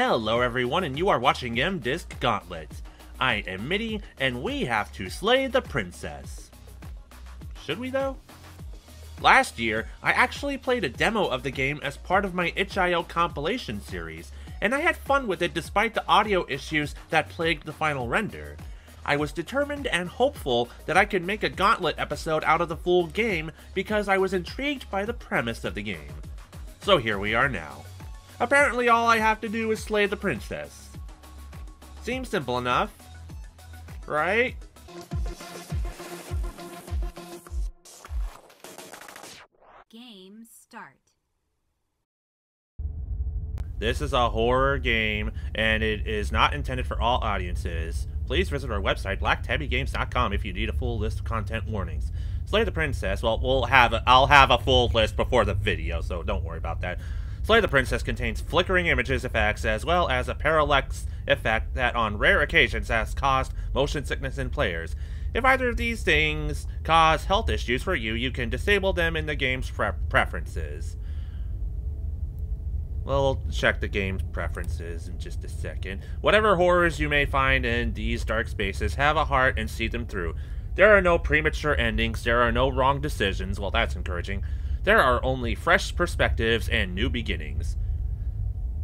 Hello everyone, and you are watching Disk Gauntlet. I am Mitty, and we have to slay the princess. Should we though? Last year, I actually played a demo of the game as part of my itch.io compilation series, and I had fun with it despite the audio issues that plagued the final render. I was determined and hopeful that I could make a Gauntlet episode out of the full game because I was intrigued by the premise of the game. So here we are now. Apparently all I have to do is slay the princess. Seems simple enough, right? Game start. This is a horror game, and it is not intended for all audiences. Please visit our website, blacktabbygames.com, if you need a full list of content warnings. Slay the princess, well, I'll have a full list before the video, so don't worry about that. Slay the Princess contains flickering images effects as well as a parallax effect that on rare occasions has caused motion sickness in players. If either of these things cause health issues for you, you can disable them in the game's preferences. We'll check the game's preferences in just a second. Whatever horrors you may find in these dark spaces, have a heart and see them through. There are no premature endings, there are no wrong decisions, well that's encouraging. There are only fresh perspectives and new beginnings.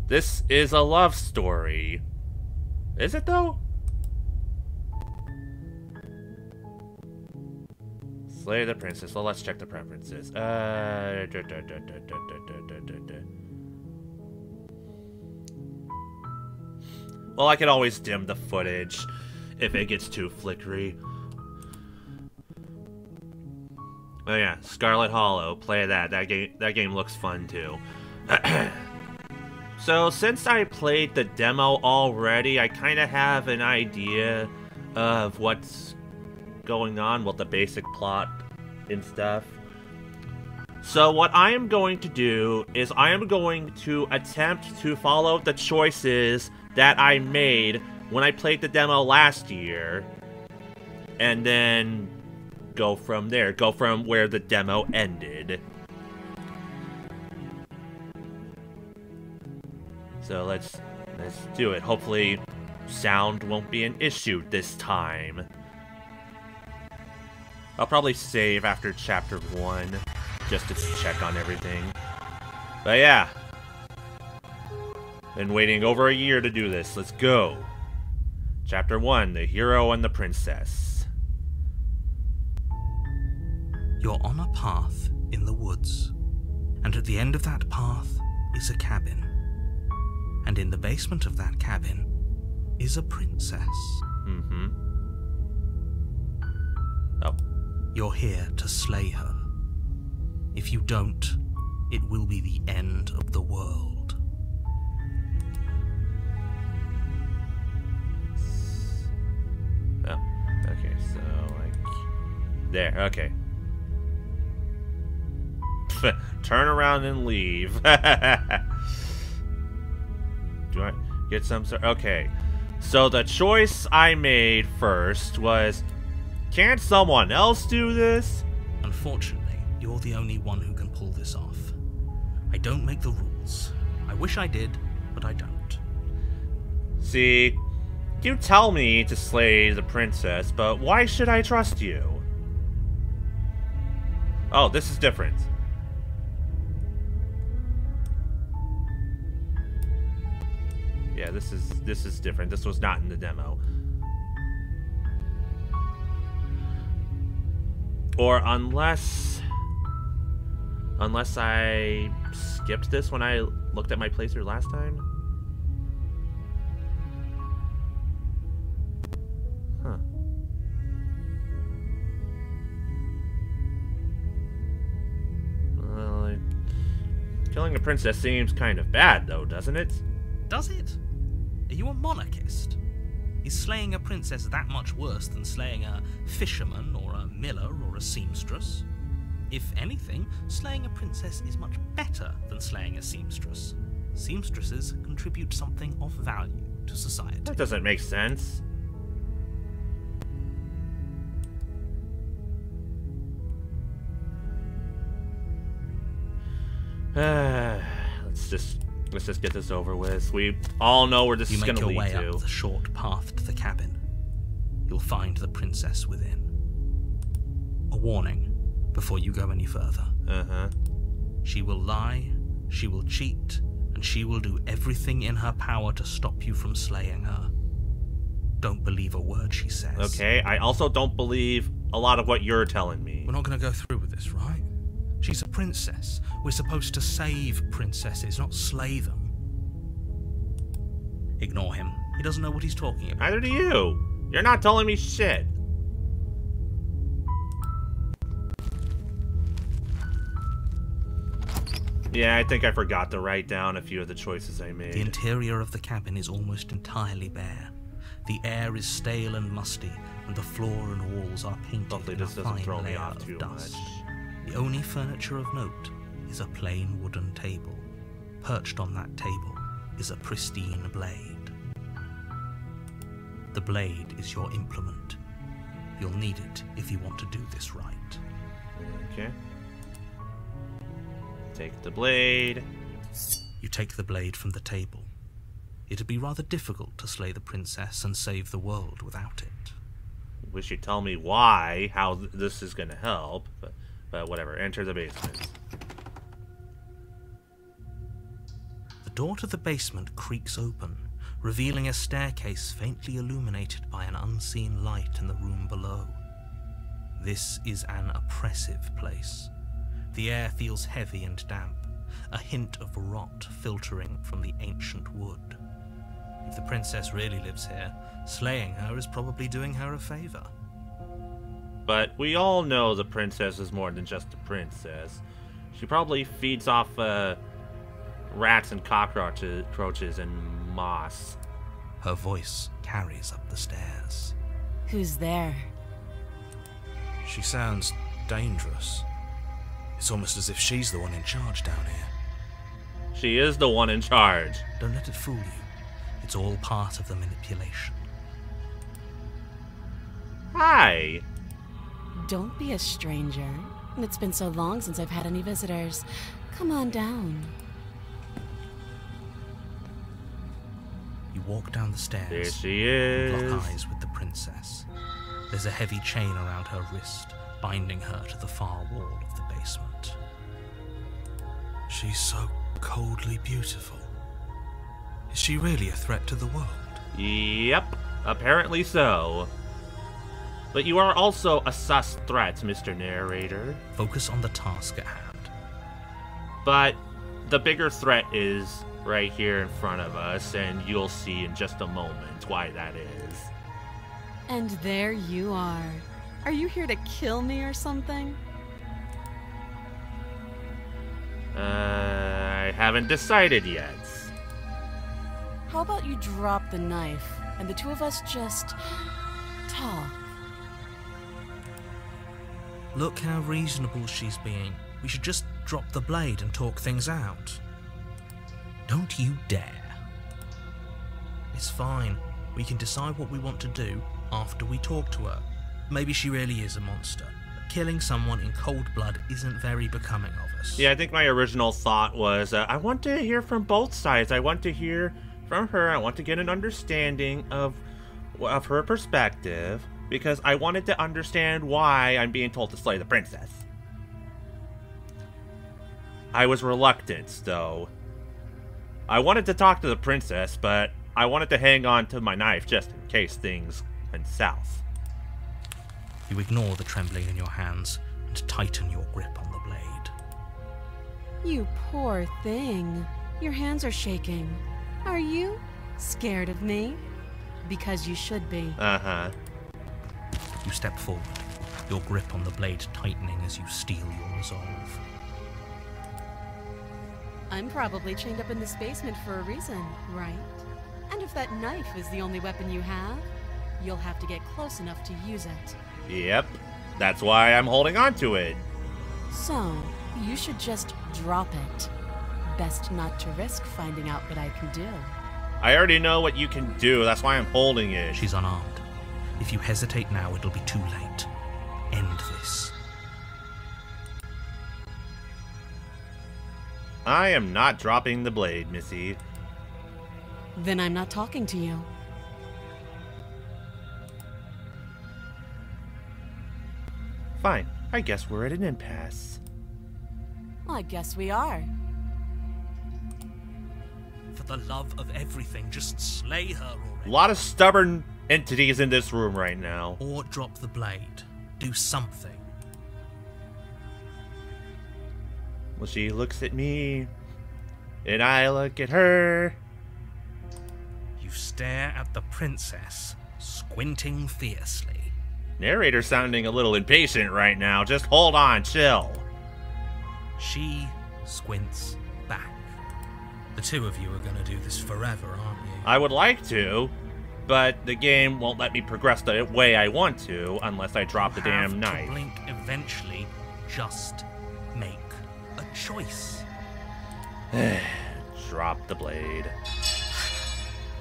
This is a love story. Is it though? Slay the princess. Well, let's check the preferences. Well, I can always dim the footage if it gets too flickery. Oh yeah, Scarlet Hollow. Play that. That game looks fun too. So since I played the demo already, I kind of have an idea of what's going on, well, the basic plot and stuff. So what I am going to do is I am going to attempt to follow the choices that I made when I played the demo last year, and then go from there. Go from where the demo ended. So let's do it. Hopefully sound won't be an issue this time. I'll probably save after chapter 1 just to check on everything. But yeah. Been waiting over a year to do this. Let's go. Chapter 1, The Hero and the Princess. You're on a path in the woods, and at the end of that path is a cabin. And in the basement of that cabin is a princess. Mm-hmm. Oh. You're here to slay her. If you don't, it will be the end of the world. Oh, okay, so like there, okay. Turn around and leave. Do I get some sort? Okay, so the choice I made first was, can't someone else do this? Unfortunately, you're the only one who can pull this off. I don't make the rules. I wish I did, but I don't. See, you tell me to slay the princess, but why should I trust you? Oh, this is different. Yeah, this is different. This was not in the demo. Or unless I skipped this when I looked at my playthrough last time. Huh. Well, killing a princess seems kind of bad though, doesn't it? Does it? Are you a monarchist? Is slaying a princess that much worse than slaying a fisherman or a miller or a seamstress? If anything, slaying a princess is much better than slaying a seamstress. Seamstresses contribute something of value to society. That doesn't make sense. Let's just Let's just get this over with. We all know where this is going to lead You make your way to. up the short path to the cabin. You'll find the princess within. A warning before you go any further. Uh-huh. She will lie, she will cheat, and she will do everything in her power to stop you from slaying her. Don't believe a word she says. Okay, I also don't believe a lot of what you're telling me. We're not going to go through with this, right? She's a princess. We're supposed to save princesses, not slay them. Ignore him. He doesn't know what he's talking about. Neither do you. You're not telling me shit. Yeah, I think I forgot to write down a few of the choices I made. The interior of the cabin is almost entirely bare. The air is stale and musty, and the floor and walls are painted Hopefully in a this doesn't fine throw me layer off of too dust. much. The only furniture of note is a plain wooden table. Perched on that table is a pristine blade. The blade is your implement. You'll need it if you want to do this right. Okay. Take the blade. You take the blade from the table. It'd be rather difficult to slay the princess and save the world without it. Wish you'd tell me why, how this is going to help, but whatever. Enter the basement. The door to the basement creaks open, revealing a staircase faintly illuminated by an unseen light in the room below. This is an oppressive place. The air feels heavy and damp, a hint of rot filtering from the ancient wood. If the princess really lives here, slaying her is probably doing her a favor. But we all know the princess is more than just a princess. She probably feeds off rats and cockroaches and moss. Her voice carries up the stairs. Who's there? She sounds dangerous. It's almost as if she's the one in charge down here. She is the one in charge. Don't let it fool you. It's all part of the manipulation. Hi. Don't be a stranger. It's been so long since I've had any visitors. Come on down. You walk down the stairs. There she is. Lock eyes with the princess. There's a heavy chain around her wrist, binding her to the far wall of the basement. She's so coldly beautiful. Is she really a threat to the world? Yep, apparently so. But you are also a sus threat, Mr. Narrator. Focus on the task at hand. But the bigger threat is right here in front of us, and you'll see in just a moment why that is. And there you are. Are you here to kill me or something? I haven't decided yet. How about you drop the knife and the two of us just talk? Look how reasonable she's being. We should just drop the blade and talk things out. Don't you dare. It's fine. We can decide what we want to do after we talk to her. Maybe she really is a monster. But killing someone in cold blood isn't very becoming of us. Yeah, I think my original thought was, I want to hear from both sides. I want to hear from her. I want to get an understanding of her perspective, because I wanted to understand why I'm being told to slay the princess. I was reluctant, though. I wanted to talk to the princess, but I wanted to hang on to my knife just in case things went south. You ignore the trembling in your hands and tighten your grip on the blade. You poor thing. Your hands are shaking. Are you scared of me? Because you should be. Uh-huh. You step forward, your grip on the blade tightening as you steel your resolve. I'm probably chained up in this basement for a reason, right? And if that knife is the only weapon you have, you'll have to get close enough to use it. Yep. That's why I'm holding on to it. So, you should just drop it. Best not to risk finding out what I can do. I already know what you can do. That's why I'm holding it. She's unarmed. If you hesitate now, it'll be too late. End this. I am not dropping the blade, Missy. Then I'm not talking to you. Fine. I guess we're at an impasse. I guess we are. For the love of everything, just slay her already. A lot of stubborn entities in this room right now. Or drop the blade. Do something. Well, she looks at me, and I look at her. You stare at the princess, squinting fiercely. Narrator sounding a little impatient right now. Just hold on, chill. She squints back. The two of you are going to do this forever, aren't you? I would like to, but the game won't let me progress the way I want to unless I drop the damn knife. Blink eventually. Just make a choice. Drop the blade.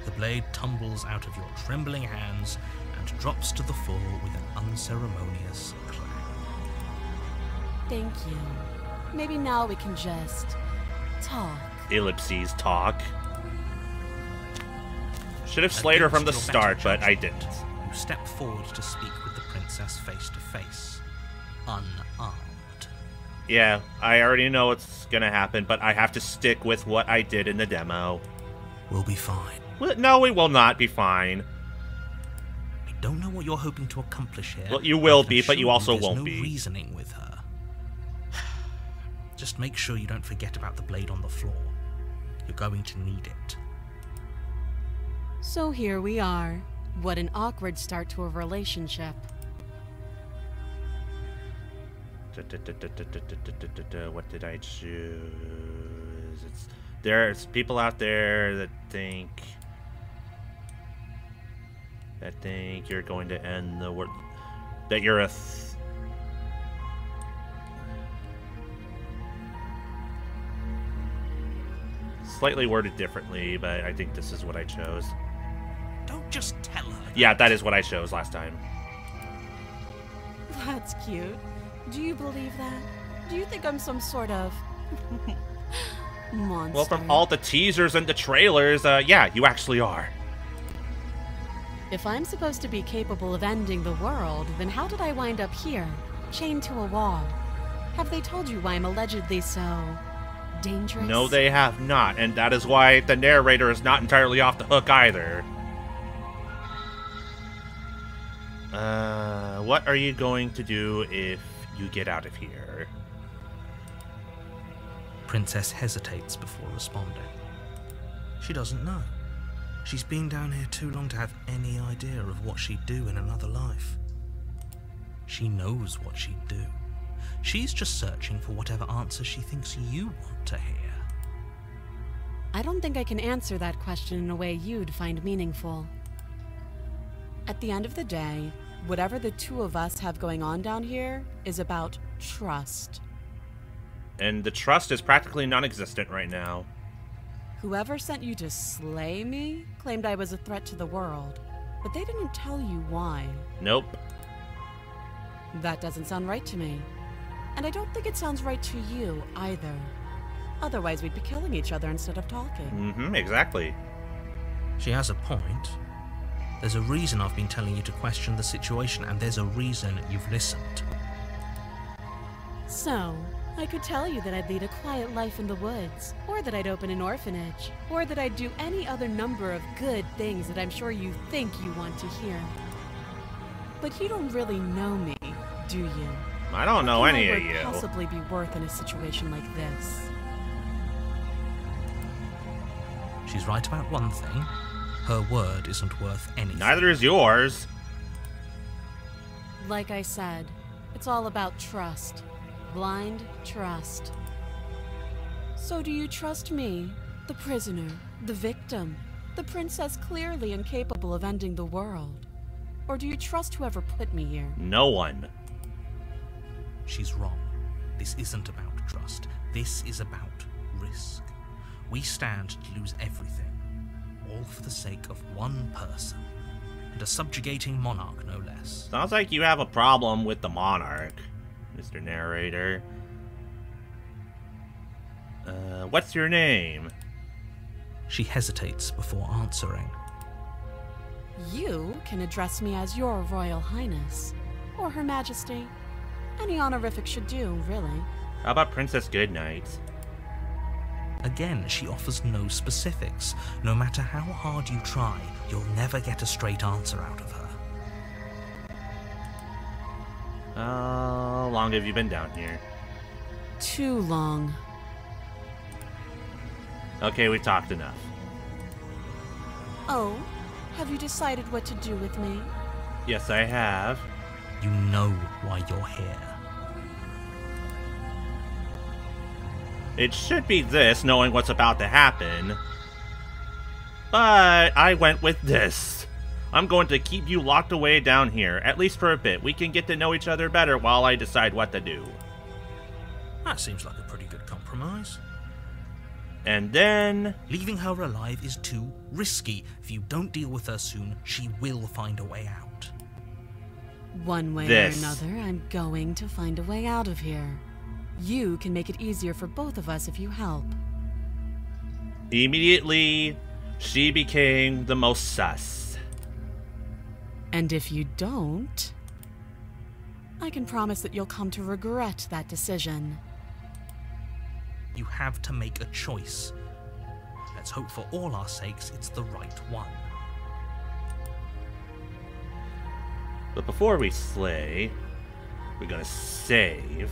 The blade tumbles out of your trembling hands and drops to the floor with an unceremonious clang. Thank you. Maybe now we can just talk. Ellipses talk. Should have slayed her from the start, but I didn't. You step forward to speak with the princess face to face, unarmed. Yeah, I already know what's gonna happen, but I have to stick with what I did in the demo. We'll be fine. Well, no, we will not be fine. I don't know what you're hoping to accomplish here. Well, you will be, but you also won't be. There's no reasoning with her. Just make sure you don't forget about the blade on the floor. You're going to need it. So here we are. What an awkward start to a relationship. What did I choose? There's people out there that think you're going to end the world. That you're a. Slightly worded differently, but I think this is what I chose. Don't just tell her. Yeah, that is what I chose last time. That's cute. Do you believe that? Do you think I'm some sort of monster? Well, from all the teasers and the trailers, yeah, you actually are. If I'm supposed to be capable of ending the world, then how did I wind up here, chained to a wall? Have they told you why I'm allegedly so dangerous? No, they have not, and that is why the narrator is not entirely off the hook either. What are you going to do if you get out of here? Princess hesitates before responding. She doesn't know. She's been down here too long to have any idea of what she'd do in another life. She knows what she'd do. She's just searching for whatever answer she thinks you want to hear. I don't think I can answer that question in a way you'd find meaningful. At the end of the day, whatever the two of us have going on down here is about trust. And the trust is practically non-existent right now. Whoever sent you to slay me claimed I was a threat to the world, but they didn't tell you why. Nope. That doesn't sound right to me. And I don't think it sounds right to you either. Otherwise, we'd be killing each other instead of talking. Mm-hmm, exactly. She has a point. There's a reason I've been telling you to question the situation, and there's a reason you've listened. So, I could tell you that I'd lead a quiet life in the woods, or that I'd open an orphanage, or that I'd do any other number of good things that I'm sure you think you want to hear. But you don't really know me, do you? I don't know any of you. What could possibly be worth in a situation like this? She's right about one thing. Her word isn't worth anything. Neither is yours. Like I said, it's all about trust. Blind trust. So do you trust me, the prisoner, the victim, the princess clearly incapable of ending the world? Or do you trust whoever put me here? No one. She's wrong. This isn't about trust. This is about risk. We stand to lose everything, all for the sake of one person, and a subjugating monarch, no less. Sounds like you have a problem with the monarch, Mr. Narrator. What's your name? She hesitates before answering. You can address me as Your Royal Highness, or Her Majesty. Any honorific should do, really. How about Princess Goodnight? Again, she offers no specifics. No matter how hard you try, you'll never get a straight answer out of her. How long have you been down here? Too long. Okay, we've talked enough. Oh, have you decided what to do with me? Yes, I have. You know why you're here. It should be this, knowing what's about to happen. But I went with this. I'm going to keep you locked away down here, at least for a bit. We can get to know each other better while I decide what to do. That seems like a pretty good compromise. And then... Leaving her alive is too risky. If you don't deal with her soon, she will find a way out. One way or another, I'm going to find a way out of here. You can make it easier for both of us if you help. Immediately, she became the most sus. And if you don't, I can promise that you'll come to regret that decision. You have to make a choice. Let's hope for all our sakes it's the right one. But before we slay, we're gonna save.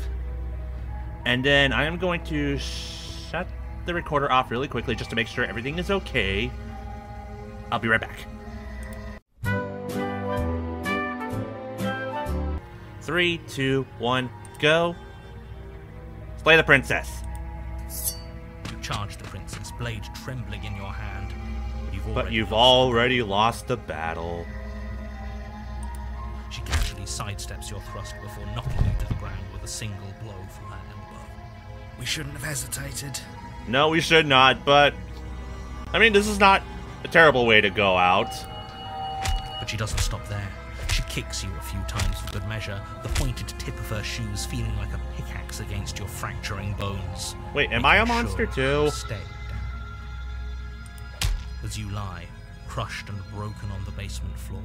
And then I am going to shut the recorder off really quickly just to make sure everything is okay. I'll be right back. 3, 2, 1, go. Slay the princess. You charge the princess, blade trembling in your hand. But you've already lost the battle. She casually sidesteps your thrust before knocking you to the ground with a single blow from her elbow. We shouldn't have hesitated. No, we should not, but... I mean, this is not a terrible way to go out. But she doesn't stop there. She kicks you a few times for good measure, the pointed tip of her shoes feeling like a pickaxe against your fracturing bones. Wait, am I a monster too? Stay down. As you lie, crushed and broken on the basement floor,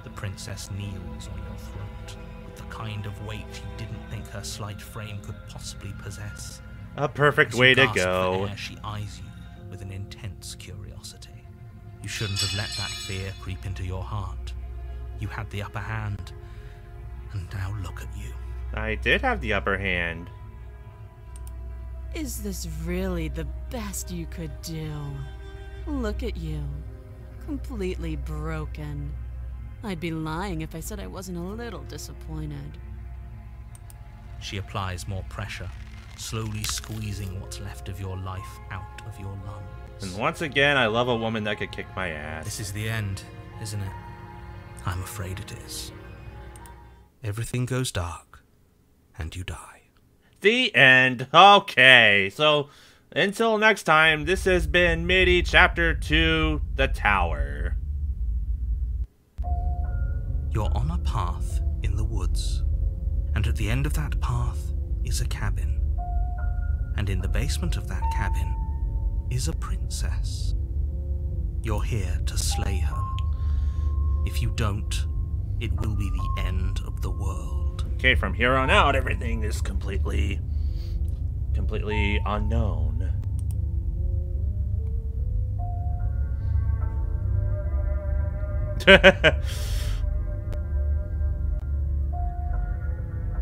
the princess kneels on your throat with the kind of weight you didn't think her slight frame could possibly possess. A perfect As way you to gasp for go. air, she eyes you with an intense curiosity. You shouldn't have let that fear creep into your heart. You had the upper hand, and now look at you. I did have the upper hand. Is this really the best you could do? Look at you. Completely broken. I'd be lying if I said I wasn't a little disappointed. She applies more pressure, slowly squeezing what's left of your life out of your lungs. And once again, I love a woman that could kick my ass. This is the end, isn't it? I'm afraid it is. Everything goes dark, and you die. The end. Okay, so until next time, this has been MIDI Chapter 2, The Tower. You're on a path in the woods, and at the end of that path is a cabin. And in the basement of that cabin is a princess. You're here to slay her. If you don't, it will be the end of the world. Okay, from here on out, everything is completely unknown.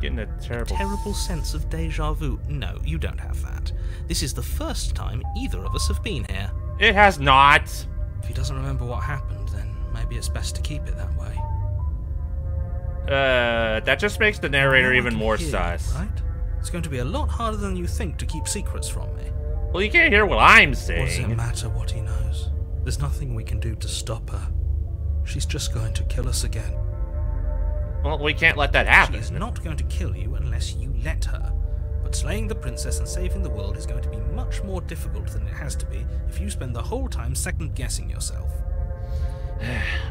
Getting a terrible sense of deja vu. No, you don't have that. This is the first time either of us have been here. It has not. If he doesn't remember what happened, then maybe it's best to keep it that way. That just makes the narrator No one even can more hear you, sus. right? It's going to be a lot harder than you think to keep secrets from me. Well, you can't hear what I'm What does it saying. matter what he knows? There's nothing we can do to stop her. She's just going to kill us again. Well, we can't let that happen. She's not going to kill you unless you let her. But slaying the princess and saving the world is going to be much more difficult than it has to be if you spend the whole time second-guessing yourself.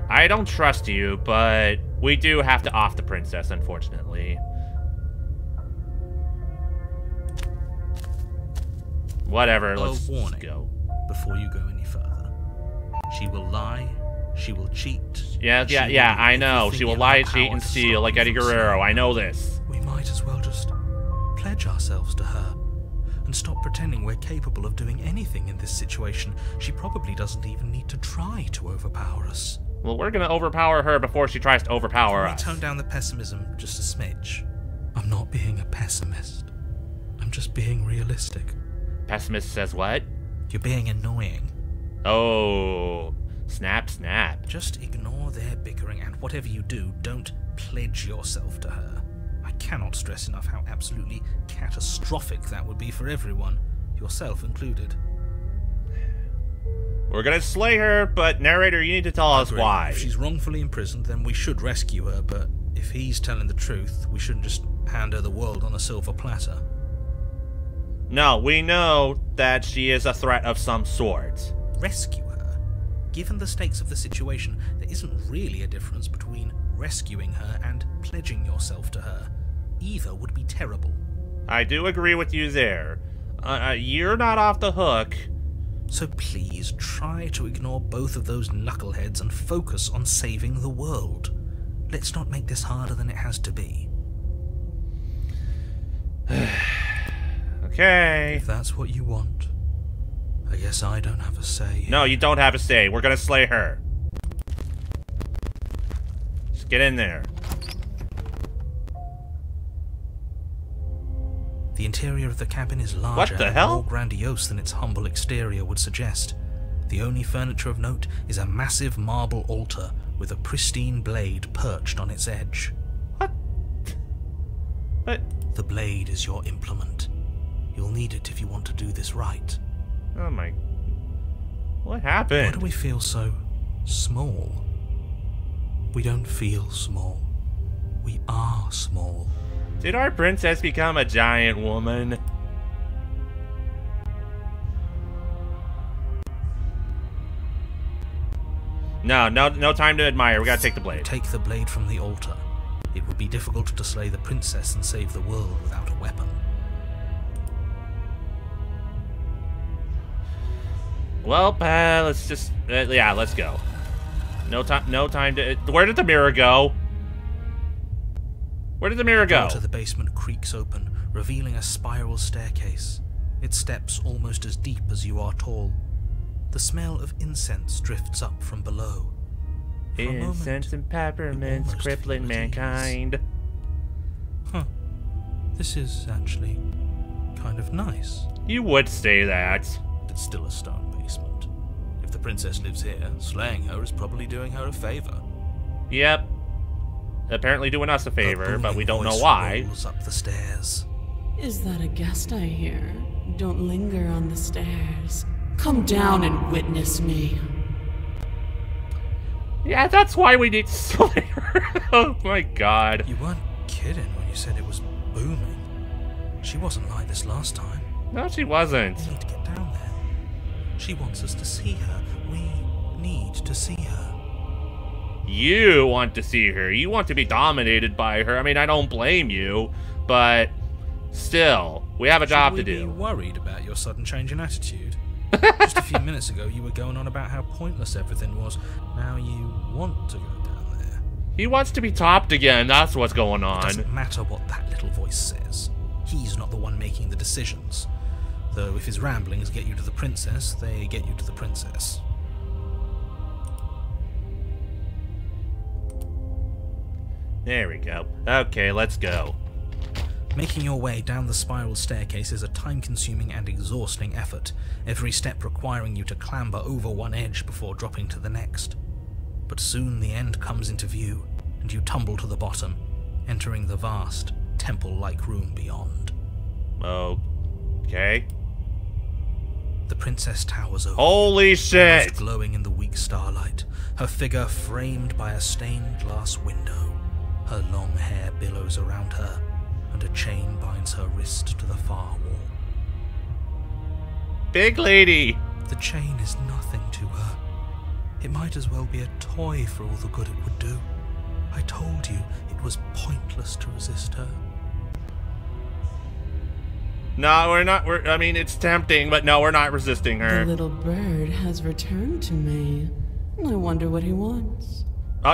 I don't trust you, but we do have to off the princess, unfortunately. Whatever, A let's warning go. before you go any further. She will lie, she will cheat. Yeah, I know. She will lie, cheat, and steal like Eddie Guerrero. I know this. We might as well just pledge ourselves to her and stop pretending we're capable of doing anything in this situation. She probably doesn't even need to try to overpower us. Well, we're gonna overpower her before she tries to overpower us. Tone down the pessimism just a smidge. I'm not being a pessimist. I'm just being realistic. Pessimist says what? You're being annoying. Oh, snap, snap. Just ignore their bickering, and whatever you do, don't pledge yourself to her. I cannot stress enough how absolutely catastrophic that would be for everyone, yourself included. We're gonna slay her, but narrator, you need to tell us why. If she's wrongfully imprisoned, then we should rescue her, but if he's telling the truth, we shouldn't just hand her the world on a silver platter. No, we know that she is a threat of some sort. Rescue her? Given the stakes of the situation, there isn't really a difference between rescuing her and pledging yourself to her. Either would be terrible. I do agree with you there. You're not off the hook. So please, try to ignore both of those knuckleheads and focus on saving the world. Let's not make this harder than it has to be. Okay. If that's what you want, I guess I don't have a say. No, you don't have a say. We're gonna slay her. Just get in there. The interior of the cabin is larger and more grandiose than its humble exterior would suggest. The only furniture of note is a massive marble altar with a pristine blade perched on its edge. What? What? The blade is your implement. You'll need it if you want to do this right. Oh my... What happened? Why do we feel so small? We don't feel small. We are small. Did our princess become a giant woman? No time to admire. We gotta take the blade. Take the blade from the altar. It would be difficult to slay the princess and save the world without a weapon. Well, let's just... yeah, let's go. No time to... Where did the mirror go? Where did the mirror go? The door to the basement creaks open, revealing a spiral staircase. Its steps almost as deep as you are tall. The smell of incense drifts up from below. Incense and peppermints crippling mankind. Huh. This is actually kind of nice. You would say that. It's still a stone basement. If the princess lives here, slaying her is probably doing her a favor. Yep. Apparently doing us a favor, but we don't know why. Rolls up the stairs. Is that a guest I hear? Don't linger on the stairs. Come down and witness me. Yeah, that's why we need to slay her. Oh my god. You weren't kidding when you said it was booming. She wasn't like this last time. No, she wasn't. We need to get down there. She wants us to see her. We need to see her. You want to see her. You want to be dominated by her. I mean, I don't blame you, but still, we have a job to do. Should we be worried about your sudden change in attitude? Just a few minutes ago, you were going on about how pointless everything was. Now you want to go down there. He wants to be topped again. That's what's going on. It doesn't matter what that little voice says. He's not the one making the decisions. Though if his ramblings get you to the princess, they get you to the princess. There we go. Okay, let's go. Making your way down the spiral staircase is a time-consuming and exhausting effort, every step requiring you to clamber over one edge before dropping to the next. But soon the end comes into view, and you tumble to the bottom, entering the vast, temple-like room beyond. Okay. The princess towers over. Holy shit! Glowing in the weak starlight, her figure framed by a stained glass window. Her long hair billows around her, and a chain binds her wrist to the far wall. Big lady! The chain is nothing to her. It might as well be a toy for all the good it would do. I told you it was pointless to resist her. No, we're not. I mean, it's tempting, but no, we're not resisting her. The little bird has returned to me. I wonder what he wants.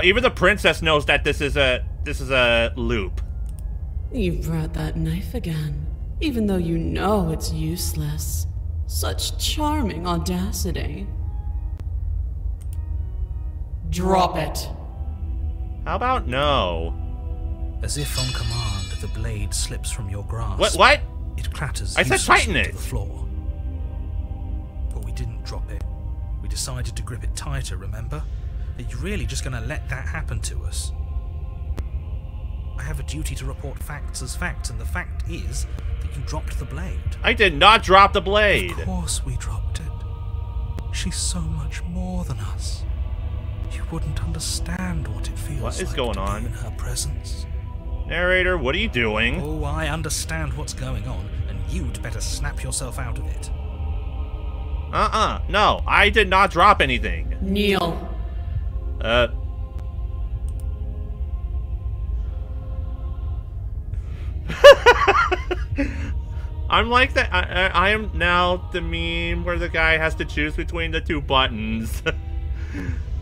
Even the princess knows that this is a loop. You've brought that knife again, even though you know it's useless. Such charming audacity. Drop it. How about no? As if on command, the blade slips from your grasp. What? It clatters I said tighten uselessly it. to the floor. But we didn't drop it. We decided to grip it tighter, remember? Are you really just going to let that happen to us? I have a duty to report facts as facts, and the fact is that you dropped the blade. I did not drop the blade. Of course we dropped it. She's so much more than us. You wouldn't understand what it feels What is like going to on? be in her presence. Narrator, what are you doing? Oh, I understand what's going on, and you'd better snap yourself out of it. No, I did not drop anything. Kneel. I'm like that. I am now the meme where the guy has to choose between the two buttons.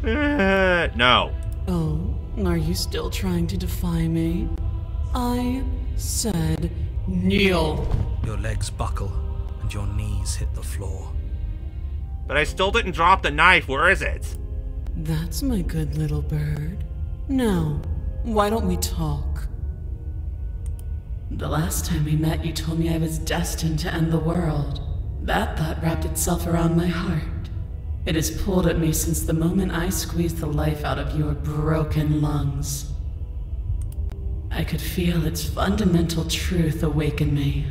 No. Oh, are you still trying to defy me? I said kneel. Your legs buckle, and your knees hit the floor. But I still didn't drop the knife. Where is it? That's my good little bird. Now, why don't we talk? The last time we met, you told me I was destined to end the world. That thought wrapped itself around my heart. It has pulled at me since the moment I squeezed the life out of your broken lungs. I could feel its fundamental truth awaken me.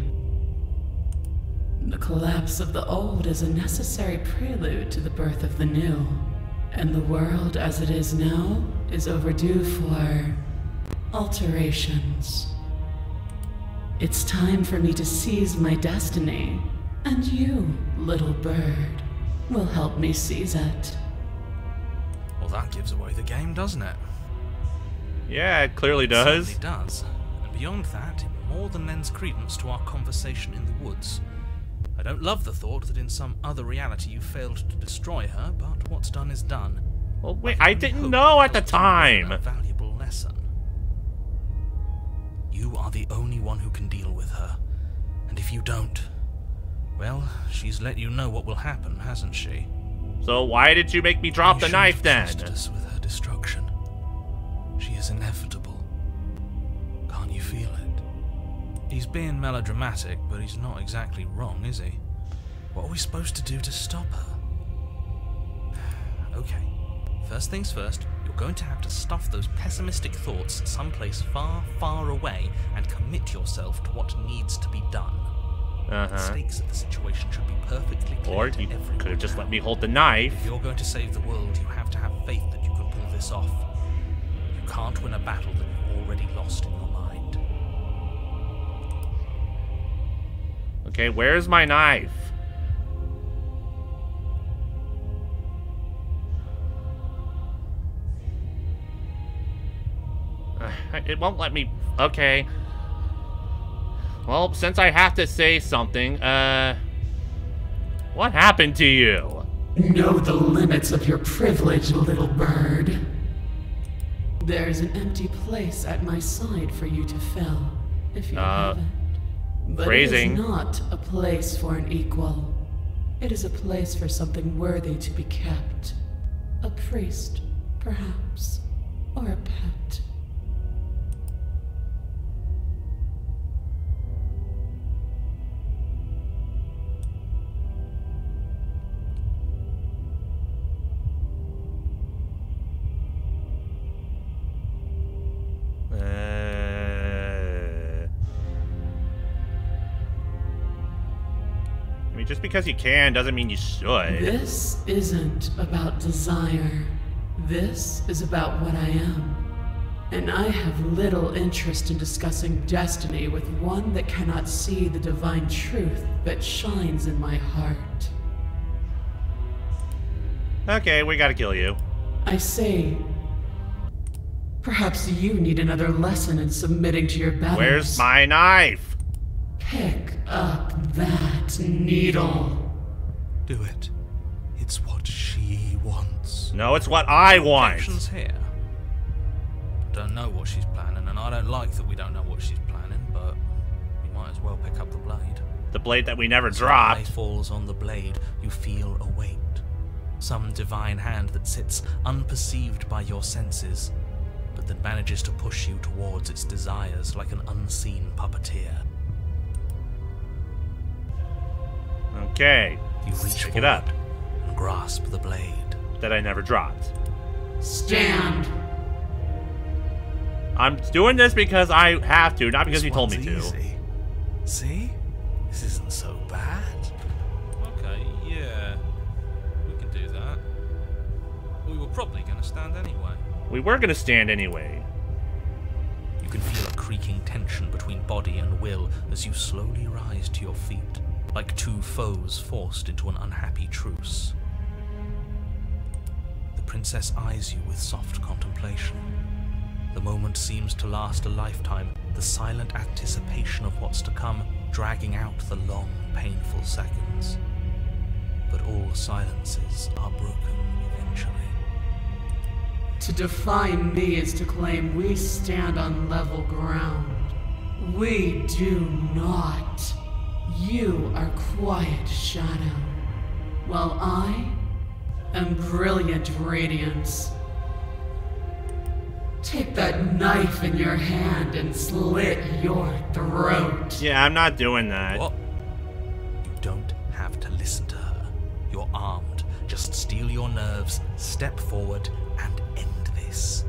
The collapse of the old is a necessary prelude to the birth of the new. And the world as it is now is overdue for alterations. It's time for me to seize my destiny, and you, little bird, will help me seize it. Well, that gives away the game, doesn't it? Yeah, it clearly It does. certainly does. And beyond that, it more than lends credence to our conversation in the woods. I don't love the thought that in some other reality you failed to destroy her, but what's done is done. Well, wait, I didn't know at the time. A valuable lesson. You are the only one who can deal with her. And if you don't, well, she's let you know what will happen, hasn't she? So why did you make me drop the You knife shouldn't have then? trusted us with her destruction. She is inevitable. Can't you feel it? He's being melodramatic, but he's not exactly wrong, is he? What are we supposed to do to stop her? Okay. First things first, you're going to have to stuff those pessimistic thoughts someplace far, far away and commit yourself to what needs to be done. The stakes of the situation should be perfectly clear Or to you everyone could have just now. let me hold the knife. If you're going to save the world, you have to have faith that you can pull this off. You can't win a battle that you've already lost in your mind. Okay, where's my knife? It won't let me... Okay. Well, since I have to say something, what happened to you? Know the limits of your privilege, little bird. There's an empty place at my side for you to fill, if you have it. But phrasing. it is not a place for an equal. It is a place for something worthy to be kept. A priest, perhaps, or a pet. I mean, just because you can doesn't mean you should. This isn't about desire. This is about what I am. And I have little interest in discussing destiny with one that cannot see the divine truth that shines in my heart. Okay, we gotta kill you. I say, perhaps you need another lesson in submitting to your battles. Where's my knife? Pick up that needle. Do it. It's what she wants. No, it's what I want. Objections here. Don't know what she's planning, and I don't like that we don't know what she's planning, but we might as well pick up the blade. The blade that we never As dropped. the eye falls on the blade, you feel a weight. Some divine hand that sits unperceived by your senses, but that manages to push you towards its desires like an unseen puppeteer. Okay. You reach Pick it up. forward and grasp the blade. That I never dropped. Stand. I'm doing this because I have to, not because This you told me one's to. easy. See? This isn't so bad. Okay, yeah. We can do that. We were probably going to stand anyway. We were gonna stand anyway. You can feel a creaking tension between body and will as you slowly rise to your feet, like two foes forced into an unhappy truce. The princess eyes you with soft contemplation. The moment seems to last a lifetime, the silent anticipation of what's to come dragging out the long, painful seconds. But all silences are broken eventually. To defy me is to claim we stand on level ground. We do not. You are quiet shadow, while I am brilliant radiance. Take that knife in your hand and slit your throat. Yeah, I'm not doing that. What? You don't have to listen to her. You're armed. Just steel your nerves, step forward, and end this.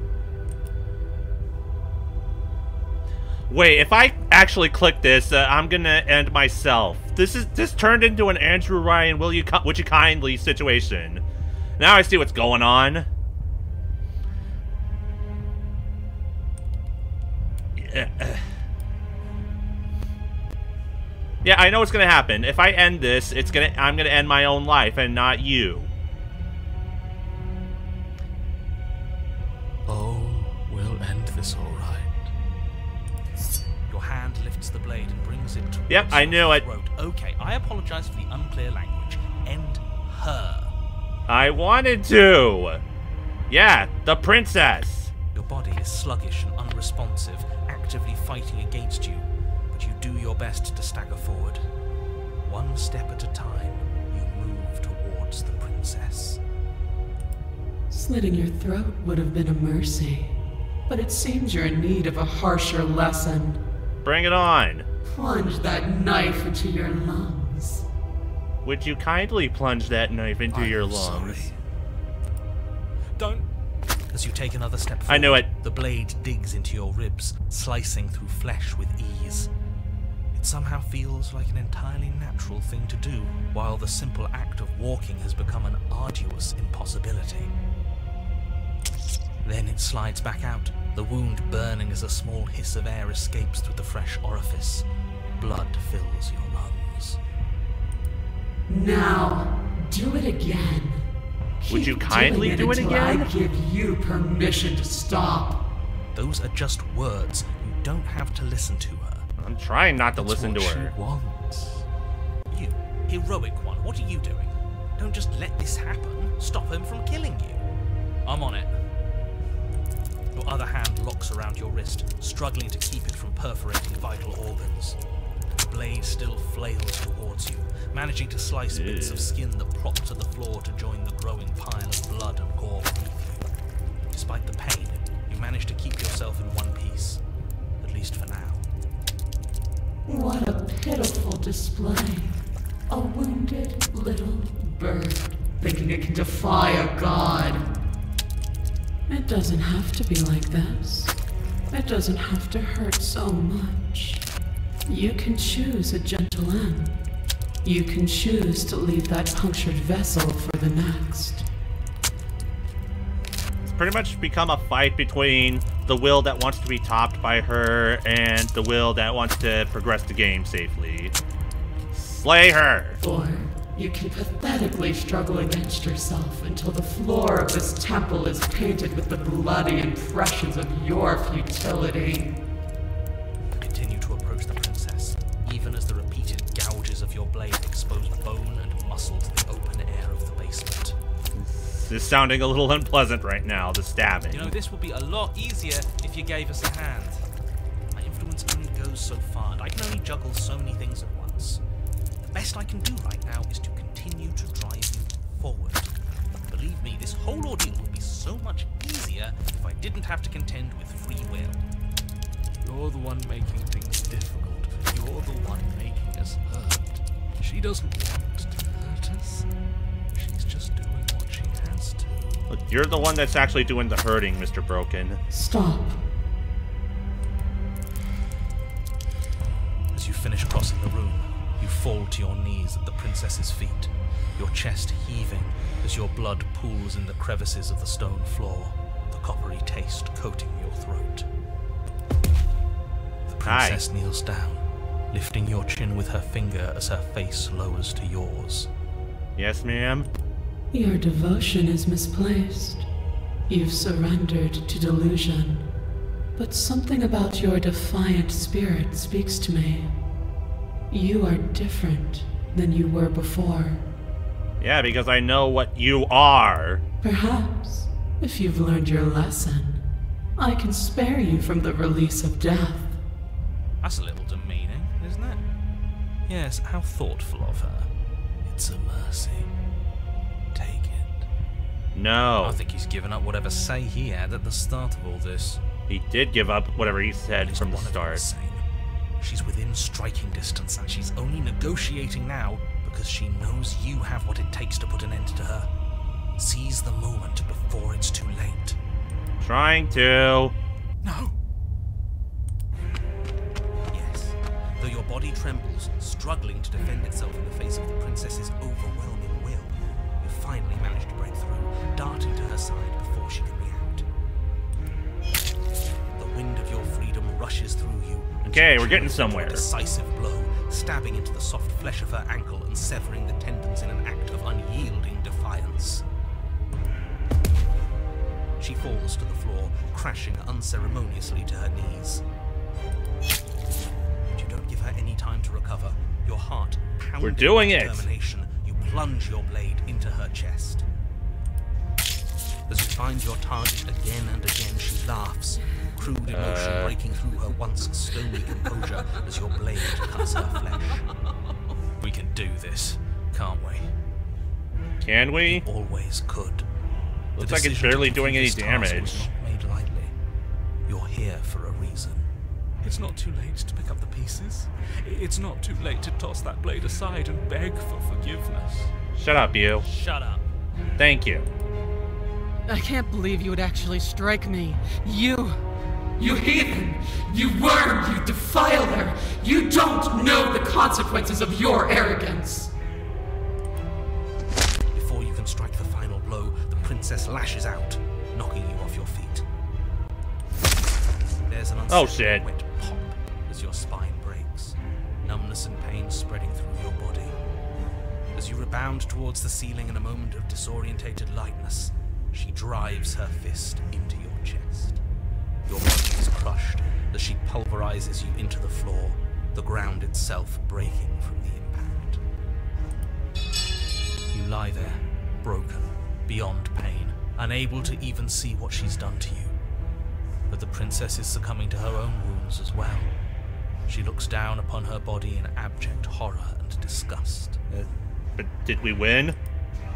Wait, if I actually click this, I'm gonna end myself. This turned into an Andrew Ryan, would you kindly situation. Now I see what's going on. Yeah, I know what's gonna happen. If I end this, I'm gonna end my own life and not you. Oh, we'll end this all right. Your hand lifts the blade and brings it towards Yep, I knew your it. throat. Okay, I apologize for the unclear language. End her. I wanted to. Yeah, the princess. Your body is sluggish and unresponsive, actively fighting against you, but you do your best to stagger forward. One step at a time, you move towards the princess. Slitting your throat would have been a mercy, but it seems you're in need of a harsher lesson. Bring it on. Plunge that knife into your lungs. Would you kindly plunge that knife into your I'm lungs? sorry. Don't! As you take another step forward, I knew it. The blade digs into your ribs, slicing through flesh with ease. It somehow feels like an entirely natural thing to do, while the simple act of walking has become an arduous impossibility. Then it slides back out, the wound burning as a small hiss of air escapes through the fresh orifice. Blood fills your lungs. Now, do it again. Would you Keep kindly doing do it until again? I give you permission to stop. Those are just words. You don't have to listen to her. I'm trying not to listen to What her. she wants. You, heroic one, what are you doing? Don't just let this happen. Stop him from killing you. I'm on it. Your other hand locks around your wrist, struggling to keep it from perforating vital organs. The blade still flails towards you, managing to slice bits of skin that prop to the floor to join the growing pile of blood and gore beneath you. Despite the pain, you manage to keep yourself in one piece, at least for now. What a pitiful display. A wounded little bird thinking it can defy a god. It doesn't have to be like this. It doesn't have to hurt so much. You can choose a gentle end. You can choose to leave that punctured vessel for the next. It's pretty much become a fight between the will that wants to be topped by her and the will that wants to progress the game safely. Slay her! Or you can pathetically struggle against yourself until the floor of this temple is painted with the bloody impressions of your futility. Continue to approach the princess. even as the repeated gouges of your blade expose bone and muscle to the open air of the basement. This is sounding a little unpleasant right now, the stabbing. You know, this would be a lot easier if you gave us a hand. My influence only goes so far, and I can only juggle so many things at once. The best I can do right now is to continue to drive you forward. Believe me, this whole ordeal would be so much easier if I didn't have to contend with free will. You're the one making things difficult. You're the one making us hurt. She doesn't want to hurt us. She's just doing what she has to. Look, you're the one that's actually doing the hurting, Mr. Broken. Stop. As you finish crossing the room, you fall to your knees at the princess's feet, your chest heaving as your blood pools in the crevices of the stone floor, the coppery taste coating your throat. The princess kneels down, lifting your chin with her finger as her face lowers to yours. Yes, ma'am? Your devotion is misplaced. You've surrendered to delusion. But something about your defiant spirit speaks to me. You are different than you were before. Yeah, because I know what you are. Perhaps, if you've learned your lesson, I can spare you from the release of death. That's a little demeaning, isn't it? Yes, how thoughtful of her. It's a mercy. Take it. No. I think he's given up whatever say he had at the start of all this. He did give up whatever he said At least from the one of them start. is sane. She's within striking distance, and she's only negotiating now because she knows you have what it takes to put an end to her. Seize the moment before it's too late. Trying to. No! Yes. Though your body trembles, struggling to defend itself in the face of the princess's overwhelming will, you finally manage to break through, darting to her side before she can react. The wind of your freedom rushes through you. Okay, we're getting somewhere. A decisive blow, stabbing into the soft flesh of her ankle and severing the tendons in an act of unyielding defiance. She falls to the floor, crashing unceremoniously to her knees. But you don't give her any time to recover. Your heart pounding We're doing with it. determination, you plunge your blade into her chest. As you find your target again and again, she laughs, crude emotion breaking through her once stony composure as your blade cuts her flesh. We can do this, can't we? Can we? Always could. Looks like it's barely doing any damage. Was not made lightly. You're here for a reason. It's not too late to pick up the pieces. It's not too late to toss that blade aside and beg for forgiveness. Shut up, you. Shut up. Thank you. I can't believe you would actually strike me. You heathen! You worm! You defiler! You don't know the consequences of your arrogance! Before you can strike the final blow, the princess lashes out, knocking you off your feet. There's an unsettling wet pop as your spine breaks, numbness and pain spreading through your body. As you rebound towards the ceiling in a moment of disorientated lightness, she drives her fist into your chest. Your body is crushed as she pulverizes you into the floor, the ground itself breaking from the impact. You lie there, broken, beyond pain, unable to even see what she's done to you. But the princess is succumbing to her own wounds as well. She looks down upon her body in abject horror and disgust. But did we win?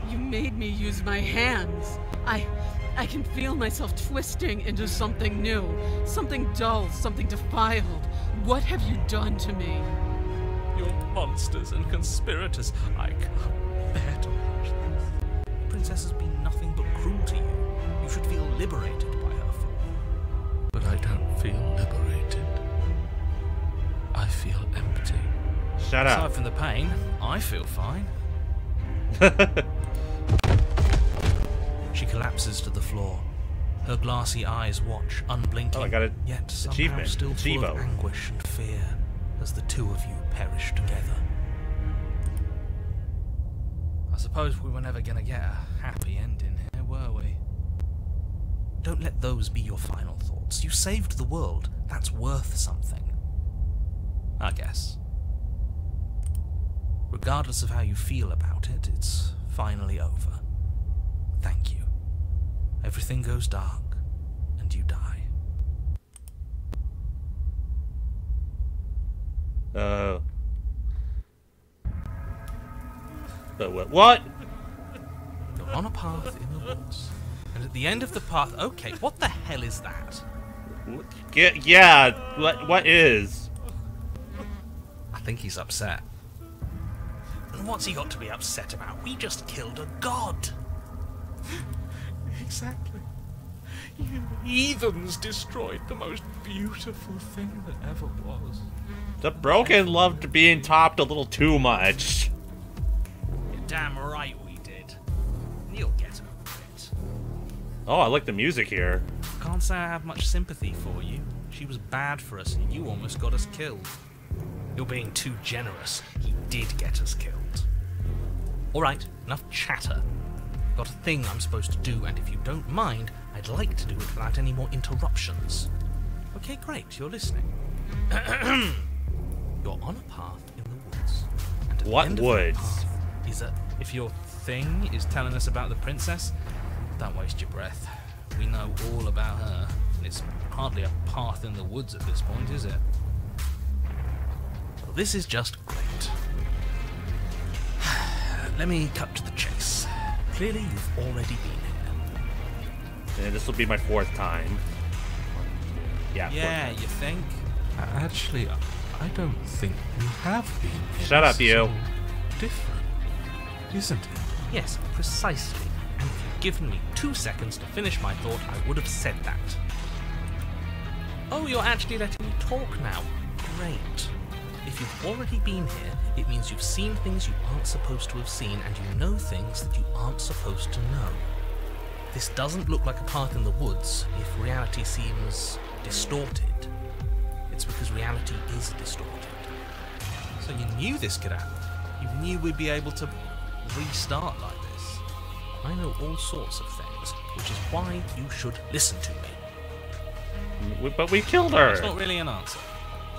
You made me use my hands. I can feel myself twisting into something new, something dull, something defiled. What have you done to me? You're monsters and conspirators. I can't bear to watch this. The princess has been nothing but cruel to you. You should feel liberated by her fall. But I don't feel liberated. I feel empty. Shut Aside up. from the pain, I feel fine. She collapses to the floor. Her glassy eyes watch, unblinking, Oh, I got an yet somehow achievement. still full of Achievo. anguish and fear as the two of you perish together. I suppose we were never going to get a happy ending here, were we? Don't let those be your final thoughts. You saved the world. That's worth something. I guess. Regardless of how you feel about it, it's finally over. Thank you. Everything goes dark, and you die. What? You're on a path in the woods, and at the end of the path... Okay, what the hell is that? Yeah, what is? I think he's upset. And what's he got to be upset about? We just killed a god! Exactly. You heathens destroyed the most beautiful thing that ever was. The broken loved being topped a little too much. You're damn right we did. You'll get over it. Oh, I like the music here. Can't say I have much sympathy for you. She was bad for us and you almost got us killed. You're being too generous. He did get us killed. Alright, enough chatter. Got a thing I'm supposed to do, and if you don't mind, I'd like to do it without any more interruptions. Okay, great, you're listening. You're on a path in the woods. And at What the end of woods? that path is a... If your thing is telling us about the princess, don't waste your breath. We know all about her, and it's hardly a path in the woods at this point, is it? Well, this is just great. Let me cut to the chase. Clearly, you've already been here. And this will be my 4th time. Yeah, fourth you think? Actually, I don't think we have been. Shut up, you. So different, isn't it? Yes, precisely. And if you'd given me 2 seconds to finish my thought, I would have said that. Oh, you're actually letting me talk now. Great. If you've already been here, it means you've seen things you aren't supposed to have seen, and you know things that you aren't supposed to know. This doesn't look like a path in the woods if reality seems distorted. It's because reality is distorted. So you knew this could happen. You knew we'd be able to restart like this. I know all sorts of things, which is why you should listen to me. But we killed her. That's not really an answer.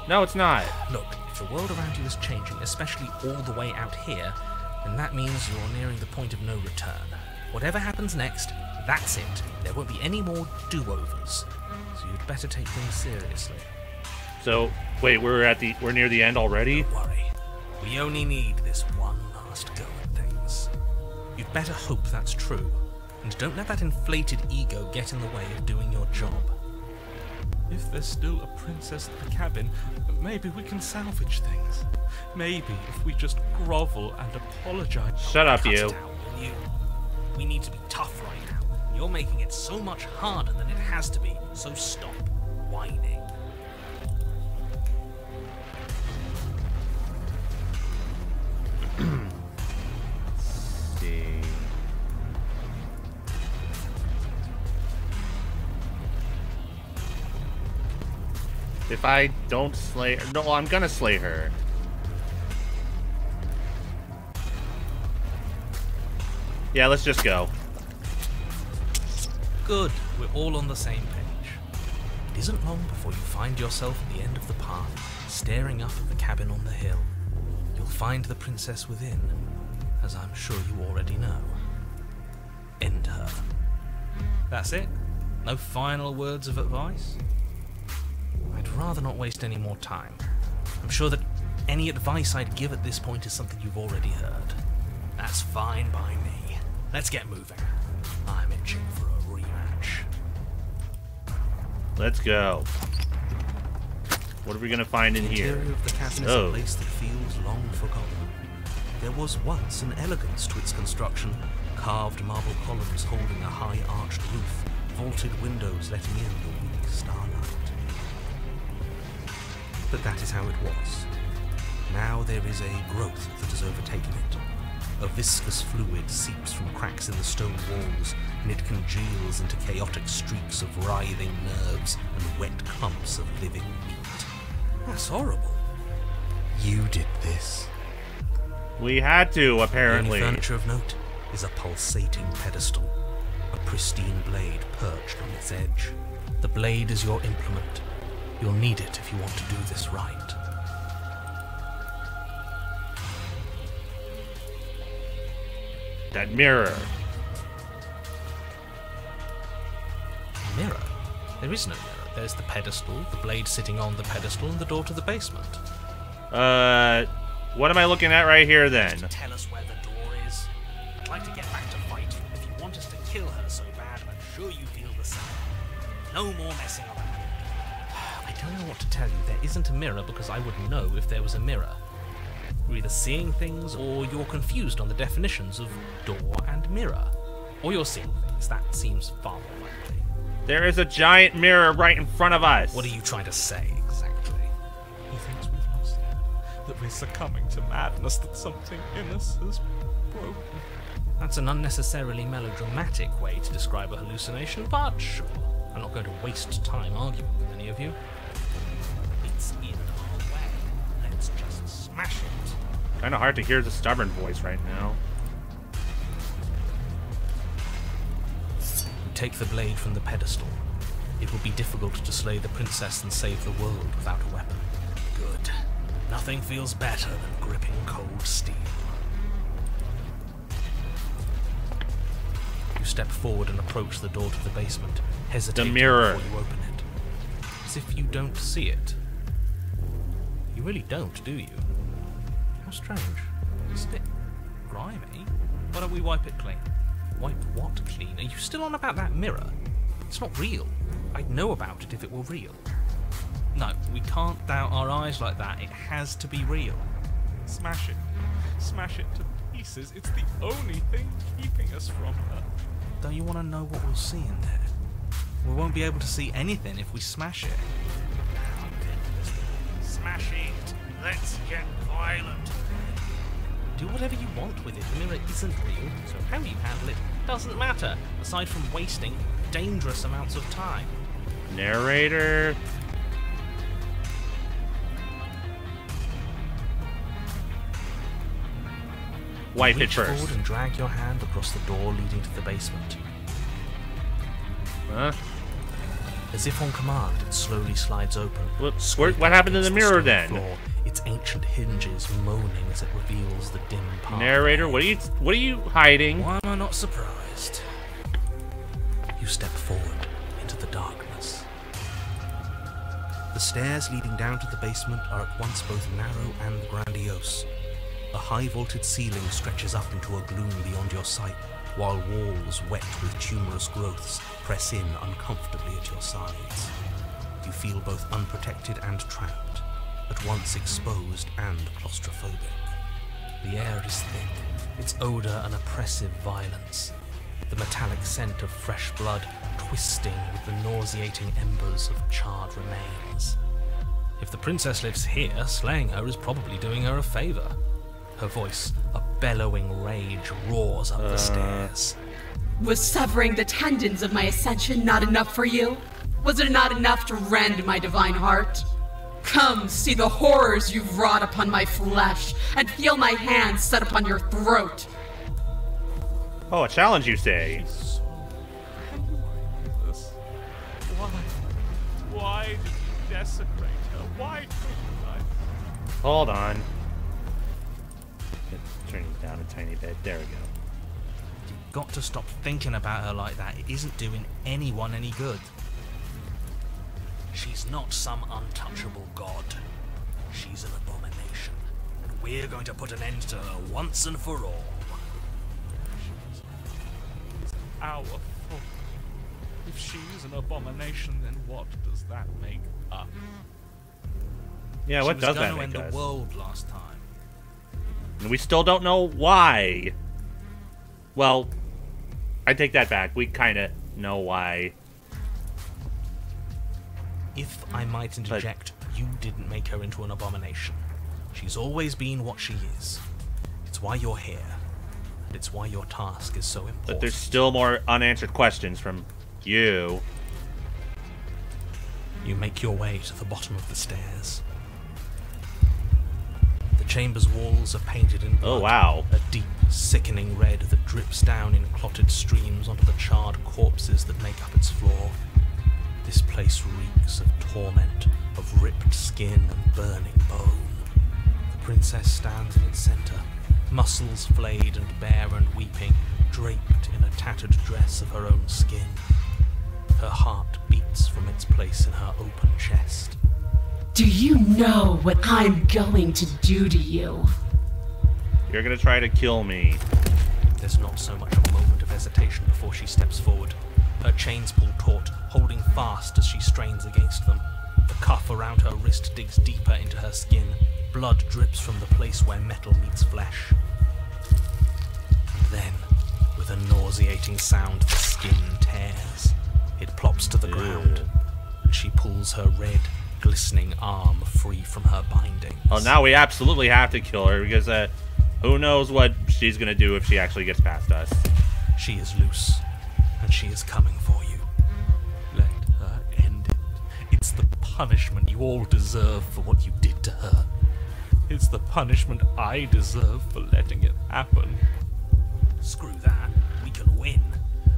No, it's not. Look, if the world around you is changing, especially all the way out here, then that means you're nearing the point of no return. Whatever happens next, that's it. There won't be any more do-overs. So you'd better take things seriously. So, wait, we're near the end already? Don't worry. We only need this one last go at things. You'd better hope that's true. And don't let that inflated ego get in the way of doing your job. If there's still a princess at the cabin, maybe we can salvage things. Maybe if we just grovel and apologize. Shut up, Cut you. it out, will you? We need to be tough right now. You're making it so much harder than it has to be, so stop whining. Let's see. If I don't slay her... No, I'm gonna slay her. Yeah, let's just go. Good, we're all on the same page. It isn't long before you find yourself at the end of the path, staring up at the cabin on the hill. You'll find the princess within, as I'm sure you already know. End her. That's it? No final words of advice? I'd rather not waste any more time. I'm sure that any advice I'd give at this point is something you've already heard. That's fine by me. Let's get moving. I'm itching for a rematch. Let's go. What are we gonna find in The here? interior of the cabin is a place that feels long forgotten. There was once an elegance to its construction, carved marble columns holding a high arched roof, vaulted windows letting in the weak starlight. But that is how it was. Now there is a growth that has overtaken it. A viscous fluid seeps from cracks in the stone walls, and it congeals into chaotic streaks of writhing nerves and wet clumps of living meat. That's horrible. You did this. We had to, The apparently. only furniture of note is a pulsating pedestal, a pristine blade perched on its edge. The blade is your implement. You'll need it if you want to do this right. That mirror. Mirror? There is no mirror. There's the pedestal, the blade sitting on the pedestal, and the door to the basement. What am I looking at right here then? Just tell us where the door is. I'd like to get back to fight. If you want us to kill her so bad, I'm sure you feel the same. No more messing around. I don't know what to tell you. There isn't a mirror because I would know if there was a mirror. You're either seeing things or you're confused on the definitions of door and mirror. Or you're seeing things. That seems far more likely. There is a giant mirror right in front of us. What are you trying to say exactly? He thinks we've lost her, that we're succumbing to madness, that something in us has broken. That's an unnecessarily melodramatic way to describe a hallucination, but sure. I'm not going to waste time arguing with any of you. It's in our way. Let's just smash it. Kind of hard to hear the stubborn voice right now. You take the blade from the pedestal. It will be difficult to slay the princess and save the world without a weapon. Good. Nothing feels better than gripping cold steel. You step forward and approach the door to the basement, hesitating The mirror. before you open it. As if you don't see it. You really don't, do you? How strange. Isn't it grimy? Why don't we wipe it clean? Wipe what clean? Are you still on about that mirror? It's not real. I'd know about it if it were real. No, we can't doubt our eyes like that. It has to be real. Smash it. Smash it to pieces. It's the only thing keeping us from her. Don't you want to know what we'll see in there? We won't be able to see anything if we smash it. Smash it. Let's get violent. Do whatever you want with it. The mirror isn't real, so how you handle it doesn't matter, aside from wasting dangerous amounts of time. Narrator. Wipe it Reach first. forward and drag your hand across the door leading to the basement. Huh? As if on command, it slowly slides open. What happened to the mirror stone then? floor, its ancient hinges moaning as it reveals the dim path. Narrator, what are you hiding? Why am I not surprised? You step forward into the darkness. The stairs leading down to the basement are at once both narrow and grandiose. A high-vaulted ceiling stretches up into a gloom beyond your sight, while walls wet with tumorous growths press in uncomfortably at your sides. You feel both unprotected and trapped, at once exposed and claustrophobic. The air is thick, its odour an oppressive violence, the metallic scent of fresh blood twisting with the nauseating embers of charred remains. If the princess lives here, slaying her is probably doing her a favour. Her voice, a bellowing rage, roars up the stairs. Was severing the tendons of my ascension not enough for you? Was it not enough to rend my divine heart? Come, see the horrors you've wrought upon my flesh, and feel my hands set upon your throat. Oh, a challenge, you say? So angry with us. Why did you desecrate her? Why couldn't I? Hold on. Turning it down a tiny bit. There we go. You've got to stop thinking about her like that. It isn't doing anyone any good. She's not some untouchable god. She's an abomination. And we're going to put an end to her once and for all. It's our fault. If she's an abomination, then what does that make us? Yeah, what does that She was make going to end us? the world last time. And we still don't know why. Well, I take that back. We kind of know why. If I might interject, you didn't make her into an abomination. She's always been what she is. It's why you're here. And it's why your task is so important. But there's still more unanswered questions from you. You make your way to the bottom of the stairs. The chamber's walls are painted in blood. Oh, wow. A deep, sickening red that drips down in clotted streams onto the charred corpses that make up its floor. This place reeks of torment, of ripped skin and burning bone. The princess stands in its center, muscles flayed and bare and weeping, draped in a tattered dress of her own skin. Her heart beats from its place in her open chest. Do you know what I'm going to do to you? You're gonna try to kill me. There's not so much a moment of hesitation before she steps forward. Her chains pull taut, holding fast as she strains against them. The cuff around her wrist digs deeper into her skin. Blood drips from the place where metal meets flesh. And then, with a nauseating sound, the skin tears. It plops to the ground, and she pulls her red, glistening arm free from her bindings. Oh, now we absolutely have to kill her, because who knows what she's gonna do if she actually gets past us. She is loose, and she is coming for you. Let her end it. It's the punishment you all deserve for what you did to her. It's the punishment I deserve for letting it happen. Screw that. We can win.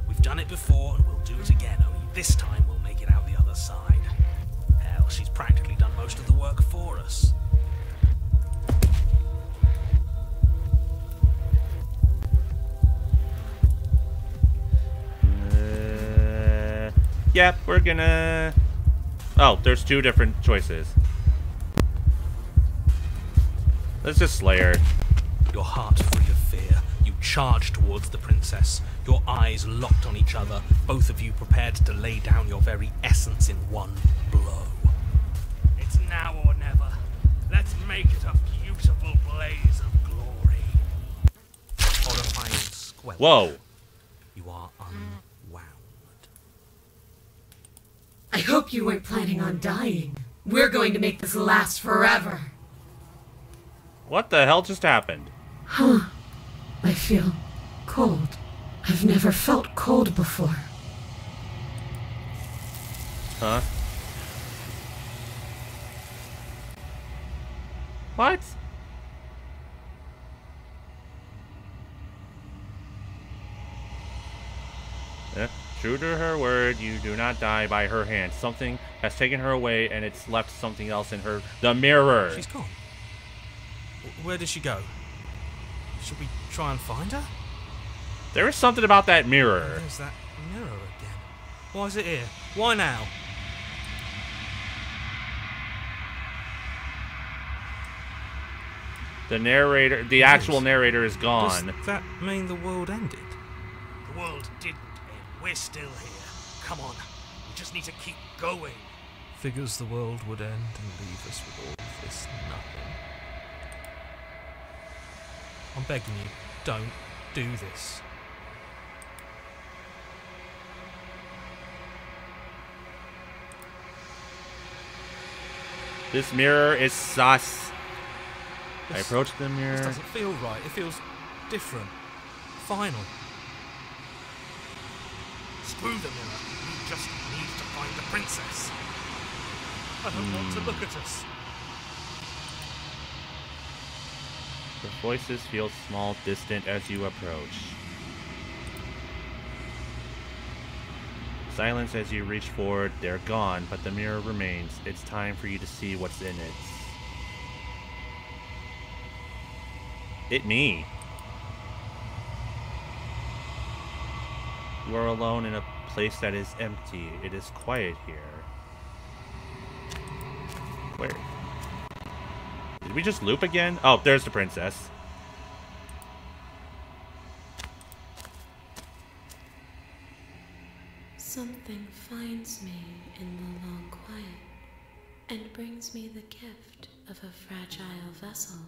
We've done it before, and we'll do it again, only this time we'll make it out the other side. Hell, she's practically done most of the work for us. Yep, we're gonna... Oh, there's two different choices. Let's just slay her. Your heart free of fear, you charge towards the princess, your eyes locked on each other, both of you prepared to lay down your very essence in one blow. It's now or never. Let's make it a beautiful blaze of glory. Horrifying squelch. Whoa. You are unwound. I hope you weren't planning on dying. We're going to make this last forever. What the hell just happened? Huh. I feel cold. I've never felt cold before. Huh? What? True to her word, you do not die by her hand. Something has taken her away, and it's left something else in her. The mirror. She's gone. Where did she go? Should we try and find her? There is something about that mirror. There's that mirror again. Why is it here? Why now? The narrator, the actual narrator is gone. Does that mean the world ended? The world did end. We're still here. Come on. We just need to keep going. Figures the world would end and leave us with all this nothing. I'm begging you, don't do this. This mirror is sus. I approach the mirror. This doesn't feel right. It feels different. Final. Screw the mirror. We just need to find the princess. I don't want to look at us. The voices feel small, distant as you approach. Silence as you reach forward. They're gone, but the mirror remains. It's time for you to see what's in it. Me. You are alone in a place that is empty. It is quiet here. Where? Did we just loop again? Oh, there's the princess. Something finds me in the long quiet and brings me the gift of a fragile vessel.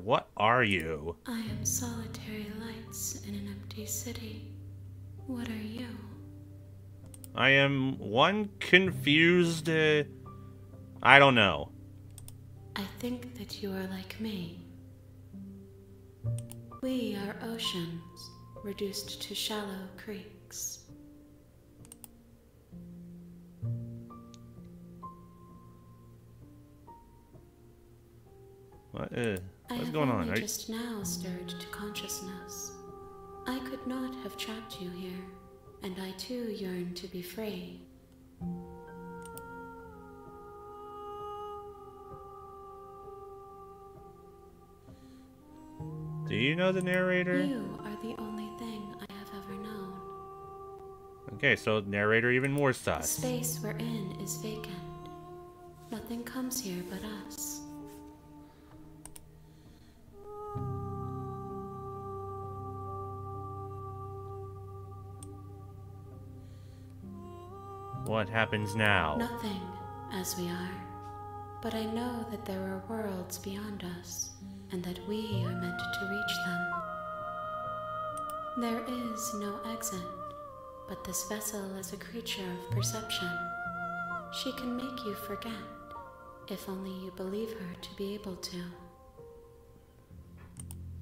What are you? I am solitary lights in an empty city. What are you? I am one confused, I don't know. I think that you are like me. We are oceans, reduced to shallow creeks. What's going on? I have only just now stirred to consciousness. I could not have trapped you here, and I too yearn to be free. Do you know the narrator? You are the only thing I have ever known. Okay, so narrator even more The sus. space we're in is vacant. Nothing comes here but us. What happens now? Nothing, as we are. But I know that there are worlds beyond us, and that we are meant to reach them. There is no exit, but this vessel is a creature of perception. She can make you forget, if only you believe her to be able to.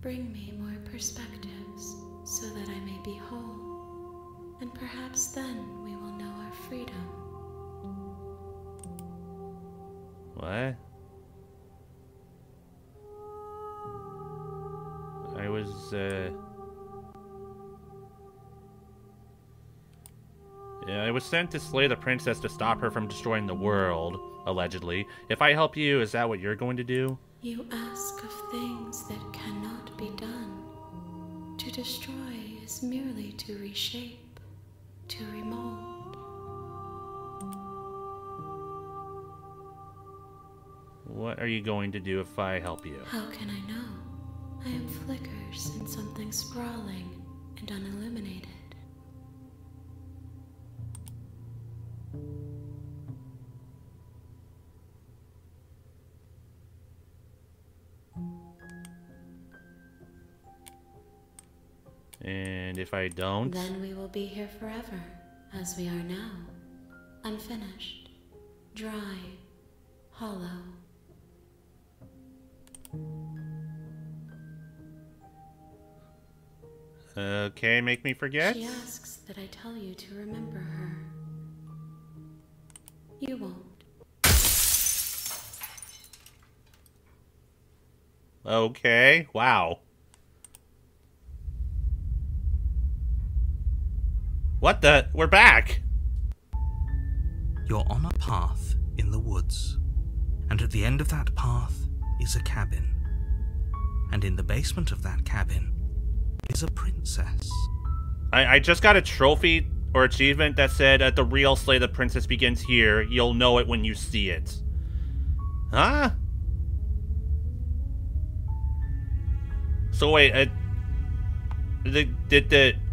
Bring me more perspectives, so that I may be whole, and perhaps then we will know our freedom. What? I was sent to slay the princess to stop her from destroying the world, allegedly. If I help you, is that what you're going to do? You ask of things that cannot be done. To destroy is merely to reshape, to remold. What are you going to do if I help you? How can I know? I am flickers in something sprawling and unilluminated. And if I don't? Then we will be here forever, as we are now. Unfinished, dry, hollow. Okay, make me forget? She asks that I tell you to remember her. You won't. Okay, wow. What the? We're back! You're on a path in the woods, and at the end of that path is a cabin. And in the basement of that cabin is a princess. I just got a trophy or achievement that said the real Slay the Princess begins here. You'll know it when you see it. Huh? So wait, the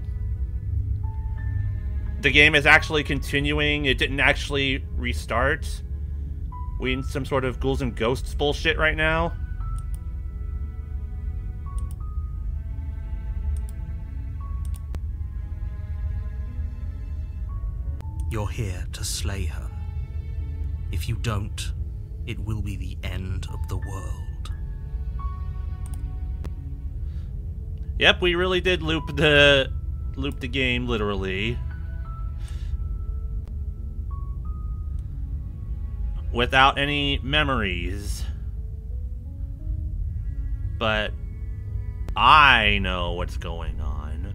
game is actually continuing? It didn't actually restart? We in some sort of ghouls and ghosts bullshit right now? You're here to slay her. If you don't, it will be the end of the world. Yep, we really did loop the game literally. Without any memories. But I know what's going on.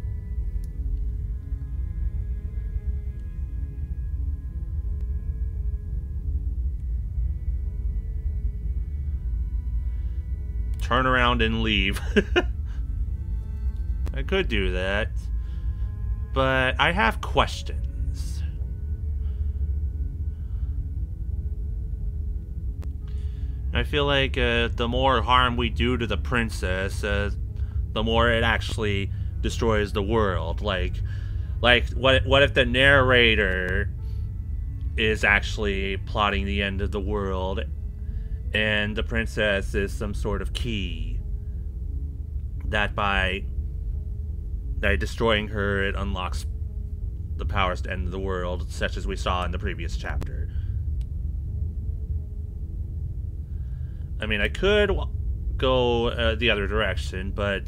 Turn around and leave. I could do that, but I have questions. I feel like the more harm we do to the princess, the more it actually destroys the world. Like what if the narrator is actually plotting the end of the world, and the princess is some sort of key that by destroying her, it unlocks the powers to end the world, such as we saw in the previous chapter. I mean, I could go the other direction, but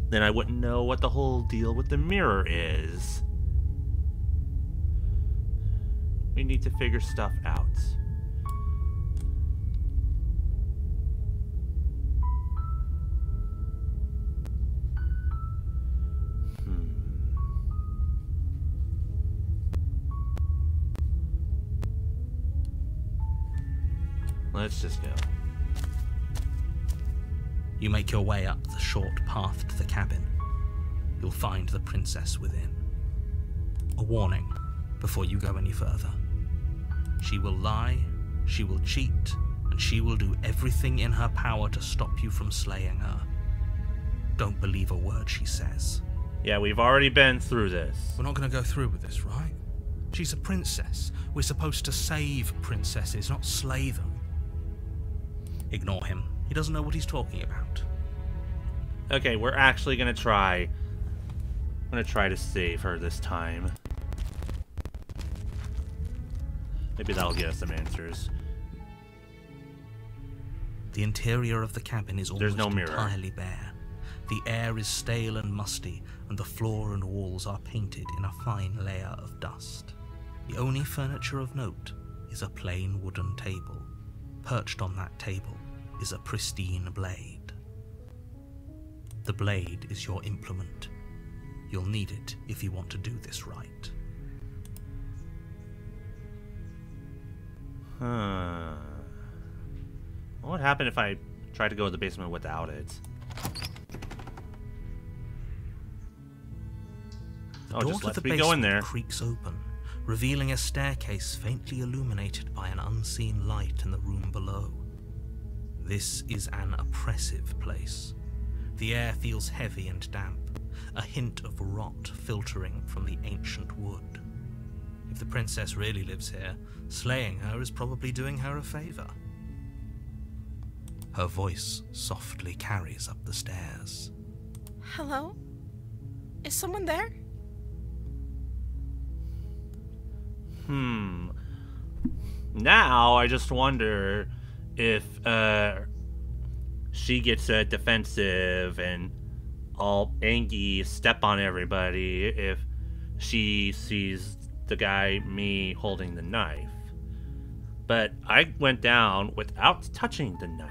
then I wouldn't know what the whole deal with the mirror is. We need to figure stuff out. Let's just go. You make your way up the short path to the cabin. You'll find the princess within. A warning before you go any further. She will lie, she will cheat, and she will do everything in her power to stop you from slaying her. Don't believe a word she says. Yeah, we've already been through this. We're not going to go through with this, right? She's a princess. We're supposed to save princesses, not slay them. Ignore him. He doesn't know what he's talking about. Okay, we're actually gonna try. I'm gonna try to save her this time. Maybe that'll get us some answers. The interior of the cabin is almost no mirror. entirely bare. The air is stale and musty, and the floor and walls are painted in a fine layer of dust. The only furniture of note is a plain wooden table. Perched on that table is a pristine blade. The blade is your implement. You'll need it if you want to do this right. What would happen if I tried to go to the basement without it? The Oh, door just to let the me go in basement there. creaks open, revealing a staircase faintly illuminated by an unseen light in the room below. This is an oppressive place. The air feels heavy and damp, a hint of rot filtering from the ancient wood. If the princess really lives here, slaying her is probably doing her a favor. Her voice softly carries up the stairs. Hello? Is someone there? Now I just wonder if she gets defensive and all angry, step on everybody if she sees the guy, me, holding the knife. But I went down without touching the knife,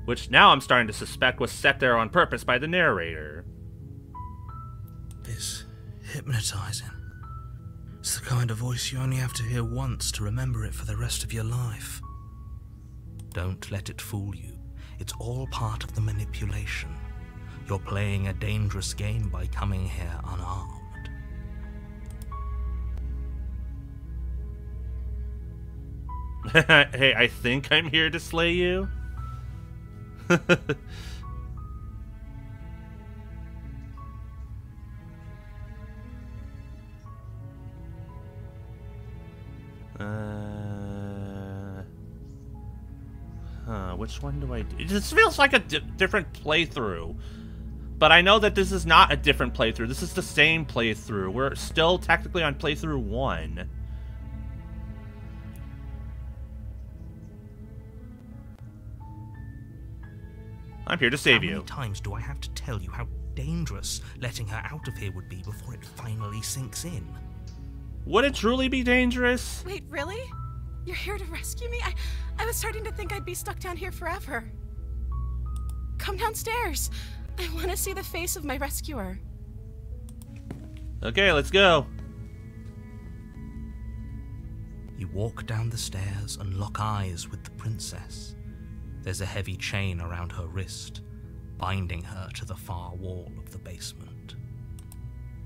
which now I'm starting to suspect was set there on purpose by the narrator. It's hypnotizing. It's the kind of voice you only have to hear once to remember it for the rest of your life. Don't let it fool you. It's all part of the manipulation. You're playing a dangerous game by coming here unarmed. Hey, I think I'm here to slay you. Which one do I do? This feels like a different playthrough. But I know that this is not a different playthrough. This is the same playthrough. We're still technically on playthrough 1. I'm here to save you. How many times do I have to tell you how dangerous letting her out of here would be before it finally sinks in? Would it truly be dangerous? Wait, really? You're here to rescue me? I was starting to think I'd be stuck down here forever. Come downstairs. I want to see the face of my rescuer. Okay, let's go. You walk down the stairs and lock eyes with the princess. There's a heavy chain around her wrist, binding her to the far wall of the basement.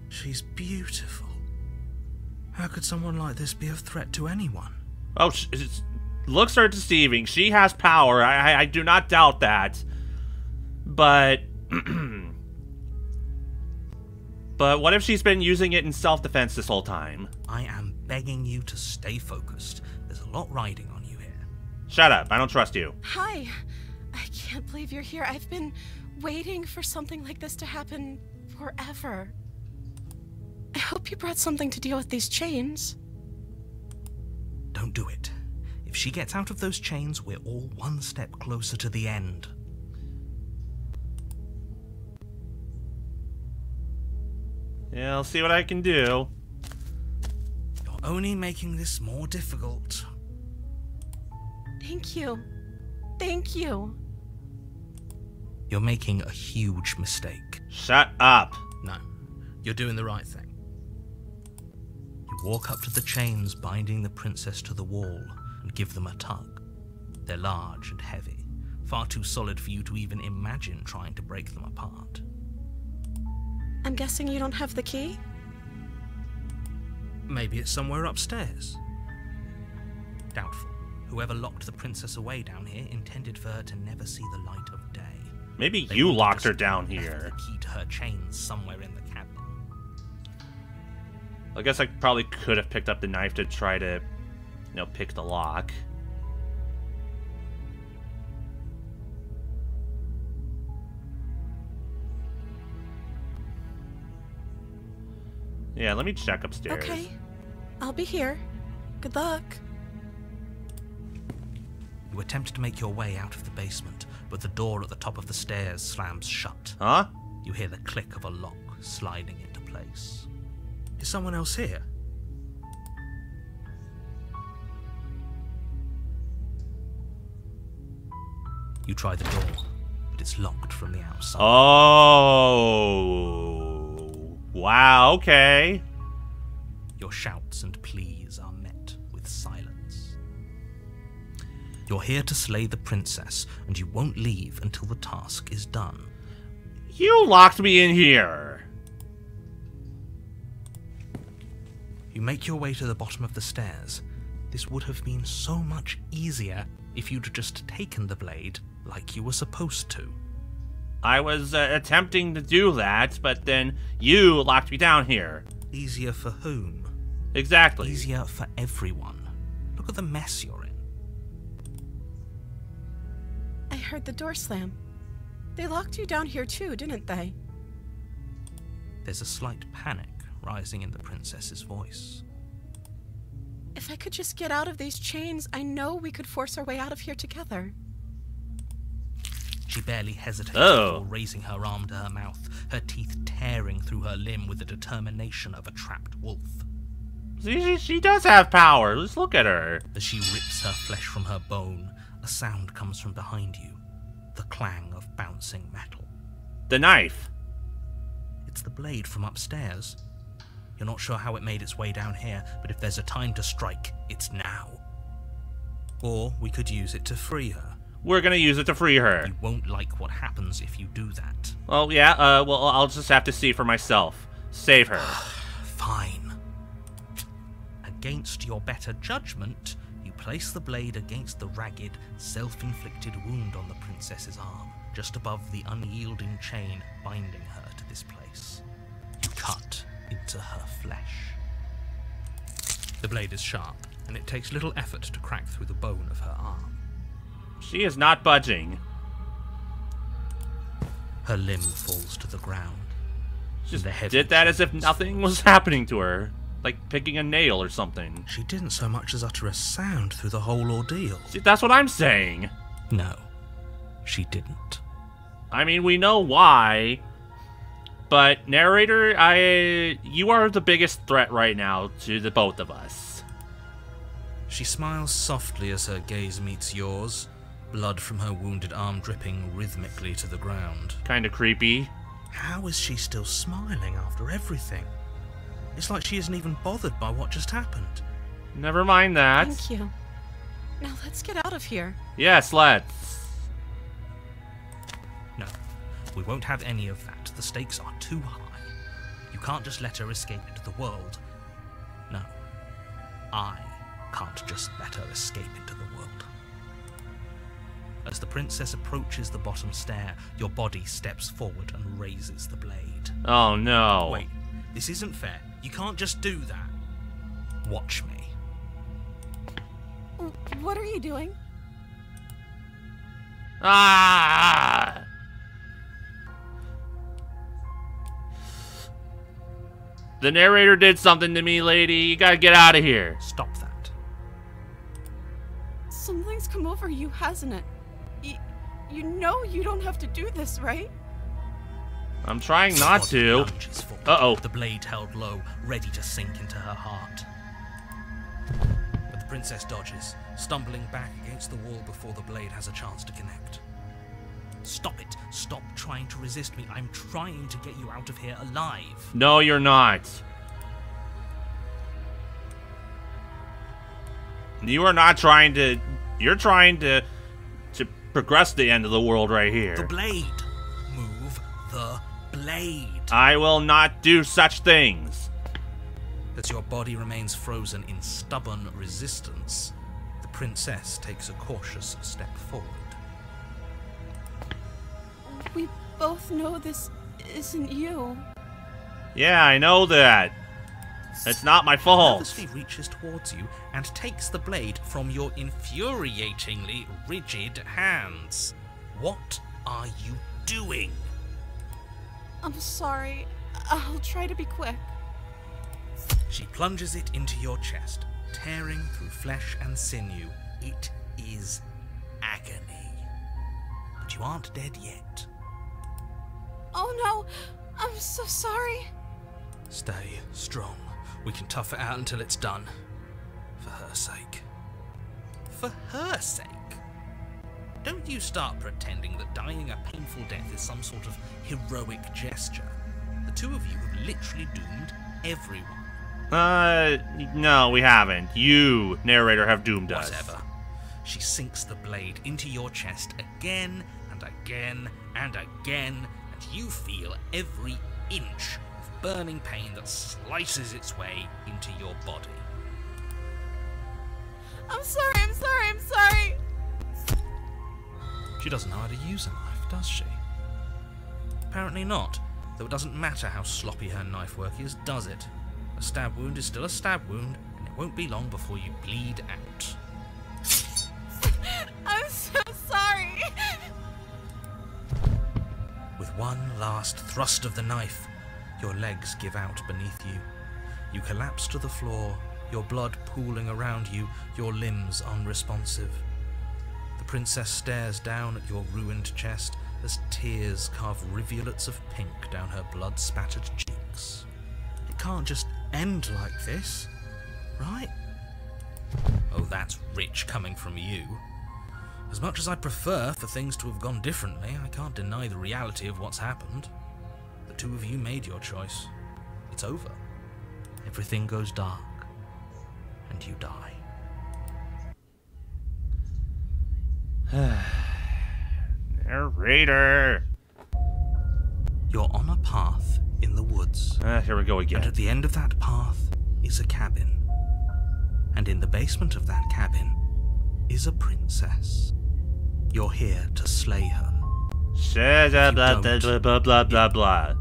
She's beautiful. How could someone like this be a threat to anyone? Oh, looks are deceiving. She has power. I do not doubt that. But... but what if she's been using it in self-defense this whole time? I am begging you to stay focused. There's a lot riding on you here. Shut up. I don't trust you. Hi. I can't believe you're here. I've been waiting for something like this to happen forever. I hope you brought something to deal with these chains. Don't do it. If she gets out of those chains, we're all one step closer to the end. Yeah, I'll see what I can do. You're only making this more difficult. Thank you. Thank you. You're making a huge mistake. Shut up. No, you're doing the right thing. You walk up to the chains binding the princess to the wall and give them a tug. They're large and heavy, far too solid for you to even imagine trying to break them apart. I'm guessing you don't have the key? Maybe it's somewhere upstairs. Doubtful. Whoever locked the princess away down here intended for her to never see the light of day. Maybe They you wanted locked us her to down have here. The key to her chains somewhere in the cabin. I guess I probably could have picked up the knife to try to, you know, pick the lock. Yeah, let me check upstairs. Okay. I'll be here. Good luck. You attempt to make your way out of the basement, but the door at the top of the stairs slams shut. Huh? You hear the click of a lock sliding into place. Is someone else here? You try the door, but it's locked from the outside. Oh. Wow, okay. Your shouts and pleas are met with silence. You're here to slay the princess, and you won't leave until the task is done. You locked me in here. You make your way to the bottom of the stairs. This would have been so much easier if you'd just taken the blade like you were supposed to. I was attempting to do that, but then you locked me down here. Easier for whom? Exactly. Easier for everyone. Look at the mess you're in. I heard the door slam. They locked you down here too, didn't they? There's a slight panic rising in the princess's voice. If I could just get out of these chains, I know we could force our way out of here together. She barely hesitates Oh. before raising her arm to her mouth, her teeth tearing through her limb with the determination of a trapped wolf. See, she does have power. Let's look at her. As she rips her flesh from her bone, a sound comes from behind you, the clang of bouncing metal. The knife. It's the blade from upstairs. You're not sure how it made its way down here, but if there's a time to strike, it's now. Or we could use it to free her. We're gonna use it to free her. You won't like what happens if you do that. Well, yeah, well, I'll just have to see for myself. Save her. Fine. Against your better judgment, you place the blade against the ragged, self-inflicted wound on the princess's arm, just above the unyielding chain binding her to this place. You cut into her flesh. The blade is sharp, and it takes little effort to crack through the bone of her arm. She is not budging. Her limb falls to the ground. Just The heavy did that as if chains nothing was happening to her. Like picking a nail or something. She didn't so much as utter a sound through the whole ordeal. See, that's what I'm saying. No, she didn't. I mean, we know why. But, narrator, you are the biggest threat right now to the both of us. She smiles softly as her gaze meets yours, blood from her wounded arm dripping rhythmically to the ground. Kinda creepy. How is she still smiling after everything? It's like she isn't even bothered by what just happened. Never mind that. Thank you. Now let's get out of here. Yes, let's. No, we won't have any of that. The stakes are too high. You can't just let her escape into the world. No, I can't just let her escape into the world. As the princess approaches the bottom stair, your body steps forward and raises the blade. Oh no. Wait, this isn't fair. You can't just do that. Watch me. What are you doing? Ah! The narrator did something to me, lady. You gotta get out of here. Stop that. Something's come over you, hasn't it? You know you don't have to do this, right? I'm trying not Body to. lunges forward, Uh-oh. The blade held low, ready to sink into her heart. But the princess dodges, stumbling back against the wall before the blade has a chance to connect. Stop it. Stop trying to resist me. I'm trying to get you out of here alive. No, you're not. You are not trying to... You're trying to progress the end of the world right The here. blade. Move the blade. I will not do such things. As your body remains frozen in stubborn resistance, the princess takes a cautious step forward. We both know this isn't you. Yeah, I know that. It's not my fault. Purposely reaches towards you and takes the blade from your infuriatingly rigid hands. What are you doing? I'm sorry. I'll try to be quick. She plunges it into your chest, tearing through flesh and sinew. It is agony. But you aren't dead yet. Oh no! I'm so sorry. Stay strong. We can tough it out until it's done. For her sake. For her sake? Don't you start pretending that dying a painful death is some sort of heroic gesture. The two of you have literally doomed everyone. No, we haven't. You, narrator, have doomed us. Whatever. She sinks the blade into your chest again and again and again, and you feel every inch of burning pain that slices its way into your body. I'm sorry, I'm sorry, I'm sorry! She doesn't know how to use a knife, does she? Apparently not, though it doesn't matter how sloppy her knife work is, does it? A stab wound is still a stab wound, and it won't be long before you bleed out. I'm so sorry! With one last thrust of the knife, your legs give out beneath you. You collapse to the floor, your blood pooling around you, your limbs unresponsive. The princess stares down at your ruined chest as tears carve rivulets of pink down her blood-spattered cheeks. It can't just end like this, right? Oh, that's rich coming from you. As much as I'd prefer for things to have gone differently, I can't deny the reality of what's happened. The two of you made your choice. It's over. Everything goes dark, and you die. Narrator! You're on a path in the woods. Here we go And again. at the end of that path is a cabin. And in the basement of that cabin is a princess. You're here to slay her. Blah, blah, blah, blah, blah, blah, blah.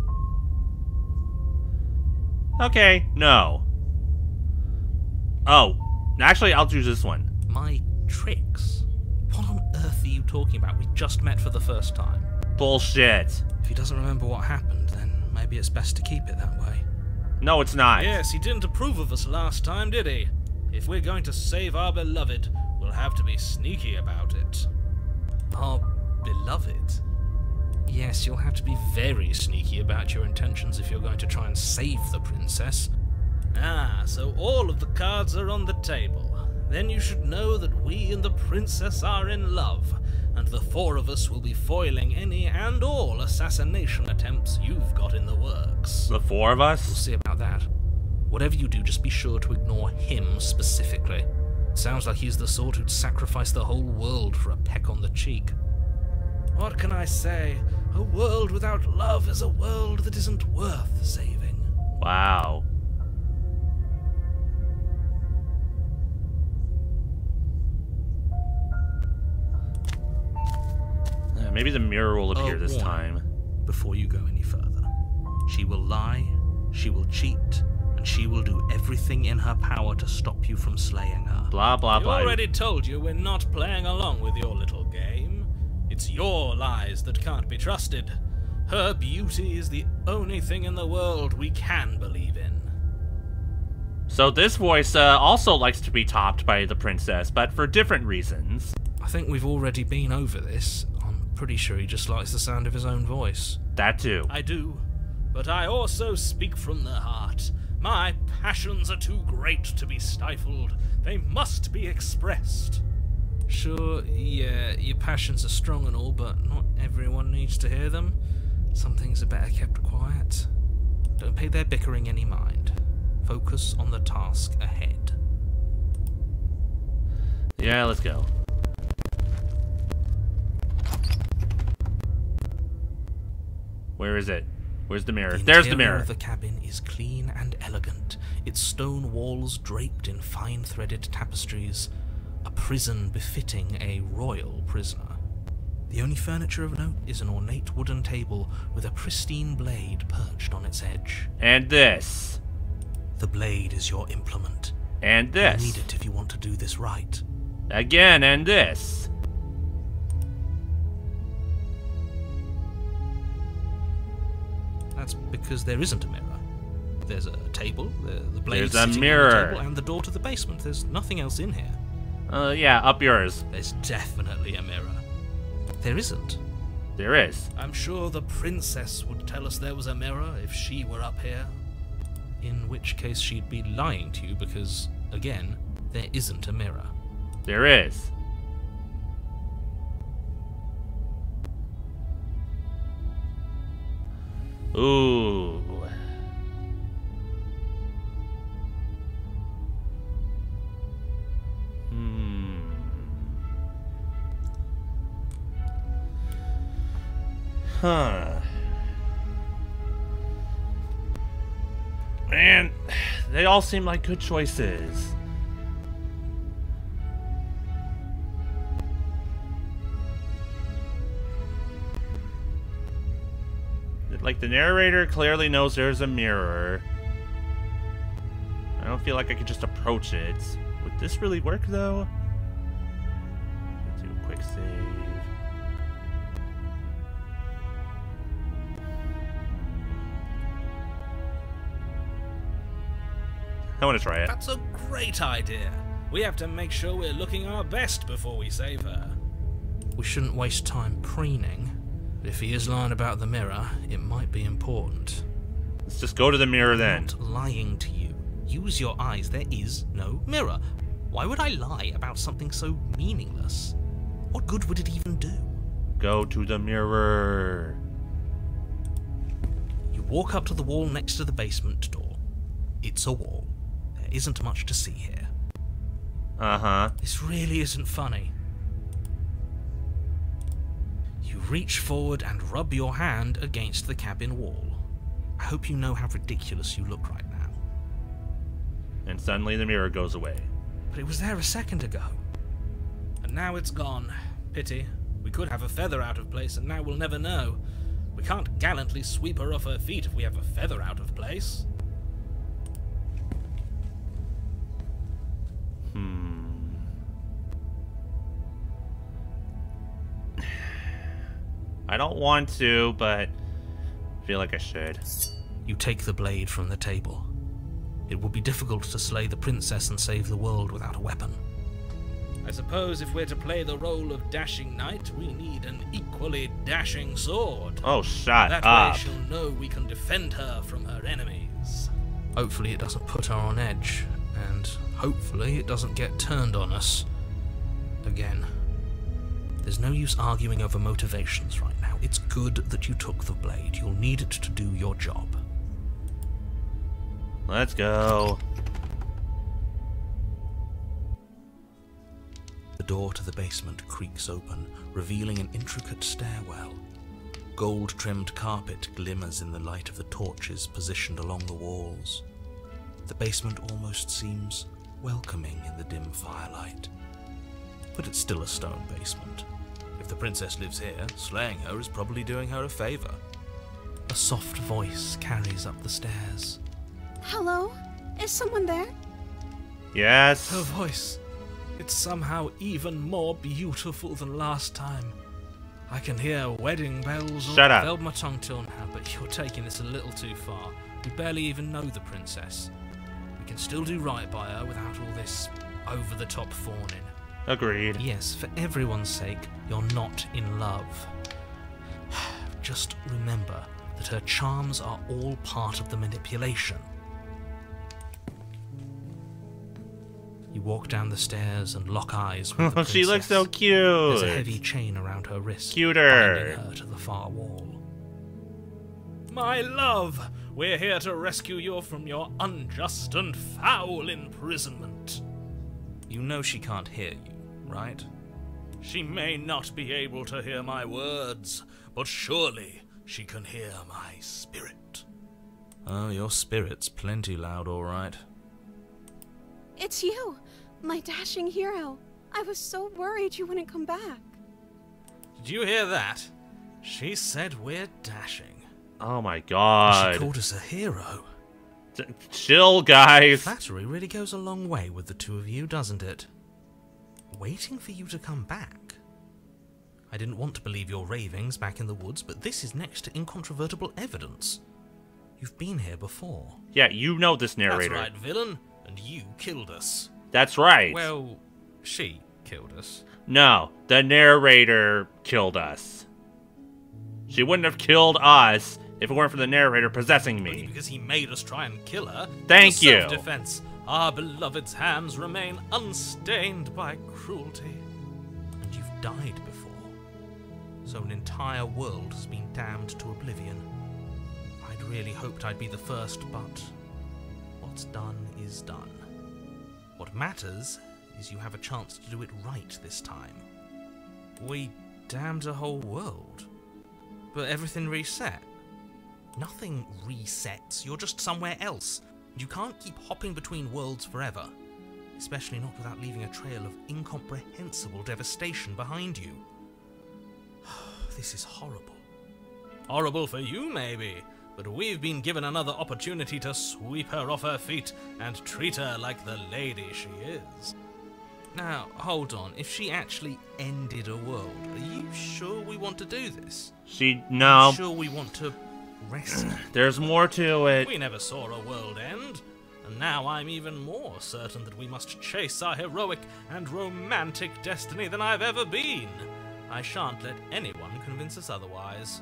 Okay, no. Oh, actually, I'll choose this one. My tricks? What on earth are you talking about? We just met for the first time. Bullshit. If he doesn't remember what happened, then maybe it's best to keep it that way. No, it's not. Yes, he didn't approve of us last time, did he? If we're going to save our beloved, we'll have to be sneaky about it. Our beloved? Yes, you'll have to be very sneaky about your intentions if you're going to try and save the princess. Ah, so all of the cards are on the table. Then you should know that we and the princess are in love, and the four of us will be foiling any and all assassination attempts you've got in the works. The four of We'll us? see about that. Whatever you do, just be sure to ignore him specifically. Sounds like he's the sort who'd sacrifice the whole world for a peck on the cheek. What can I say? A world without love is a world that isn't worth saving. Wow. Maybe the mirror will appear this time. Before you go any further, she will lie, she will cheat, and she will do everything in her power to stop you from slaying her. Blah, blah, I blah. already told you we're not playing along with your little game. It's your lies that can't be trusted. Her beauty is the only thing in the world we can believe in. So this voice also likes to be topped by the princess, but for different reasons. I think we've already been over this. I'm pretty sure he just likes the sound of his own voice. That too. I do, but I also speak from the heart. My passions are too great to be stifled. They must be expressed. Sure, yeah, your passions are strong and all, but not everyone needs to hear them. Some things are better kept quiet. Don't pay their bickering any mind. Focus on the task ahead. Yeah, let's go. Where is it? Where's the mirror? The There's the interior mirror. of the cabin is clean and elegant, its stone walls draped in fine-threaded tapestries, a prison befitting a royal prisoner. The only furniture of note is an ornate wooden table with a pristine blade perched on its edge. And this. The blade is your implement. And You this. need it if you want to do this right. Again, and this. That's because there isn't a mirror. There's a table, the blade There's a sitting mirror. on the table, and the door to the basement. There's nothing else in here. Yeah, up yours. There's definitely a mirror. There isn't. There is. I'm sure the princess would tell us there was a mirror if she were up here. In which case she'd be lying to you because, again, there isn't a mirror. There is. Ooh. Huh. Man, they all seem like good choices. Like, the narrator clearly knows there's a mirror. I don't feel like I could just approach it. Would this really work, though? Let's do a quick save. I want to try it. That's a great idea. We have to make sure we're looking our best before we save her. We shouldn't waste time preening, but if he is lying about the mirror, it might be important. Let's just go to the mirror then. Not lying to you. Use your eyes. There is no mirror. Why would I lie about something so meaningless? What good would it even do? Go to the mirror. You walk up to the wall next to the basement door. It's a wall. There isn't much to see here. Uh-huh. This really isn't funny. You reach forward and rub your hand against the cabin wall. I hope you know how ridiculous you look right now. And suddenly the mirror goes away. But it was there a second ago. And now it's gone. Pity. We could have a feather out of place, and now we'll never know. We can't gallantly sweep her off her feet if we have a feather out of place. I don't want to, but I feel like I should. You take the blade from the table. It would be difficult to slay the princess and save the world without a weapon. I suppose if we're to play the role of dashing knight, we need an equally dashing sword. Oh, shut That up. way she'll know we can defend her from her enemies. Hopefully it doesn't put her on edge, and hopefully it doesn't get turned on us again. There's no use arguing over motivations right now. It's good that you took the blade. You'll need it to do your job. Let's go. The door to the basement creaks open, revealing an intricate stairwell. Gold-trimmed carpet glimmers in the light of the torches positioned along the walls. The basement almost seems welcoming in the dim firelight. But it's still a stone basement. If the princess lives here, slaying her is probably doing her a favor. A soft voice carries up the stairs. Hello? Is someone there? Yes. Her voice. It's somehow even more beautiful than last time. I can hear wedding bells. Shut up. I've held my tongue till now, but you're taking this a little too far. We barely even know the princess. We can still do right by her without all this over-the-top fawning. Agreed. Yes, for everyone's sake, you're not in love. Just remember that her charms are all part of the manipulation. You walk down the stairs and lock eyes with the princess. She looks so cute. There's a heavy chain around her wrist, Cuter. binding her to the far wall. My love, we're here to rescue you from your unjust and foul imprisonment. You know she can't hear you, right? She may not be able to hear my words, but surely She can hear my spirit. Oh, your spirit's plenty loud, all right. It's you, my dashing hero. I was so worried you wouldn't come back. Did you hear that? She said we're dashing. Oh my god. She called us a hero. Chill, guys. Flattery really goes a long way with the two of you, doesn't it? Waiting for you to come back. I didn't want to believe your ravings back in the woods, but this is next to incontrovertible evidence. You've been here before. Yeah, you know this narrator. That's right, villain. And you killed us. That's right. Well, she killed us. No, the narrator killed us. She wouldn't have killed us if it weren't for the narrator possessing me. Only because he made us try and kill her. Thank you. Self-defense. Our beloved's hands remain unstained by cruelty. And you've died before. So an entire world has been damned to oblivion. I'd really hoped I'd be the first, but what's done is done. What matters is you have a chance to do it right this time. We damned a whole world. But everything reset. Nothing resets, you're just somewhere else. You can't keep hopping between worlds forever. Especially not without leaving a trail of incomprehensible devastation behind you. This is horrible. Horrible for you, maybe, but we've been given another opportunity to sweep her off her feet and treat her like the lady she is. Now, hold on, if she actually ended a world, are you sure we want to do this? No. Are you sure we want to rescue? There's more to it. We never saw a world end, and now I'm even more certain that we must chase our heroic and romantic destiny than I've ever been. I shan't let anyone convince us otherwise.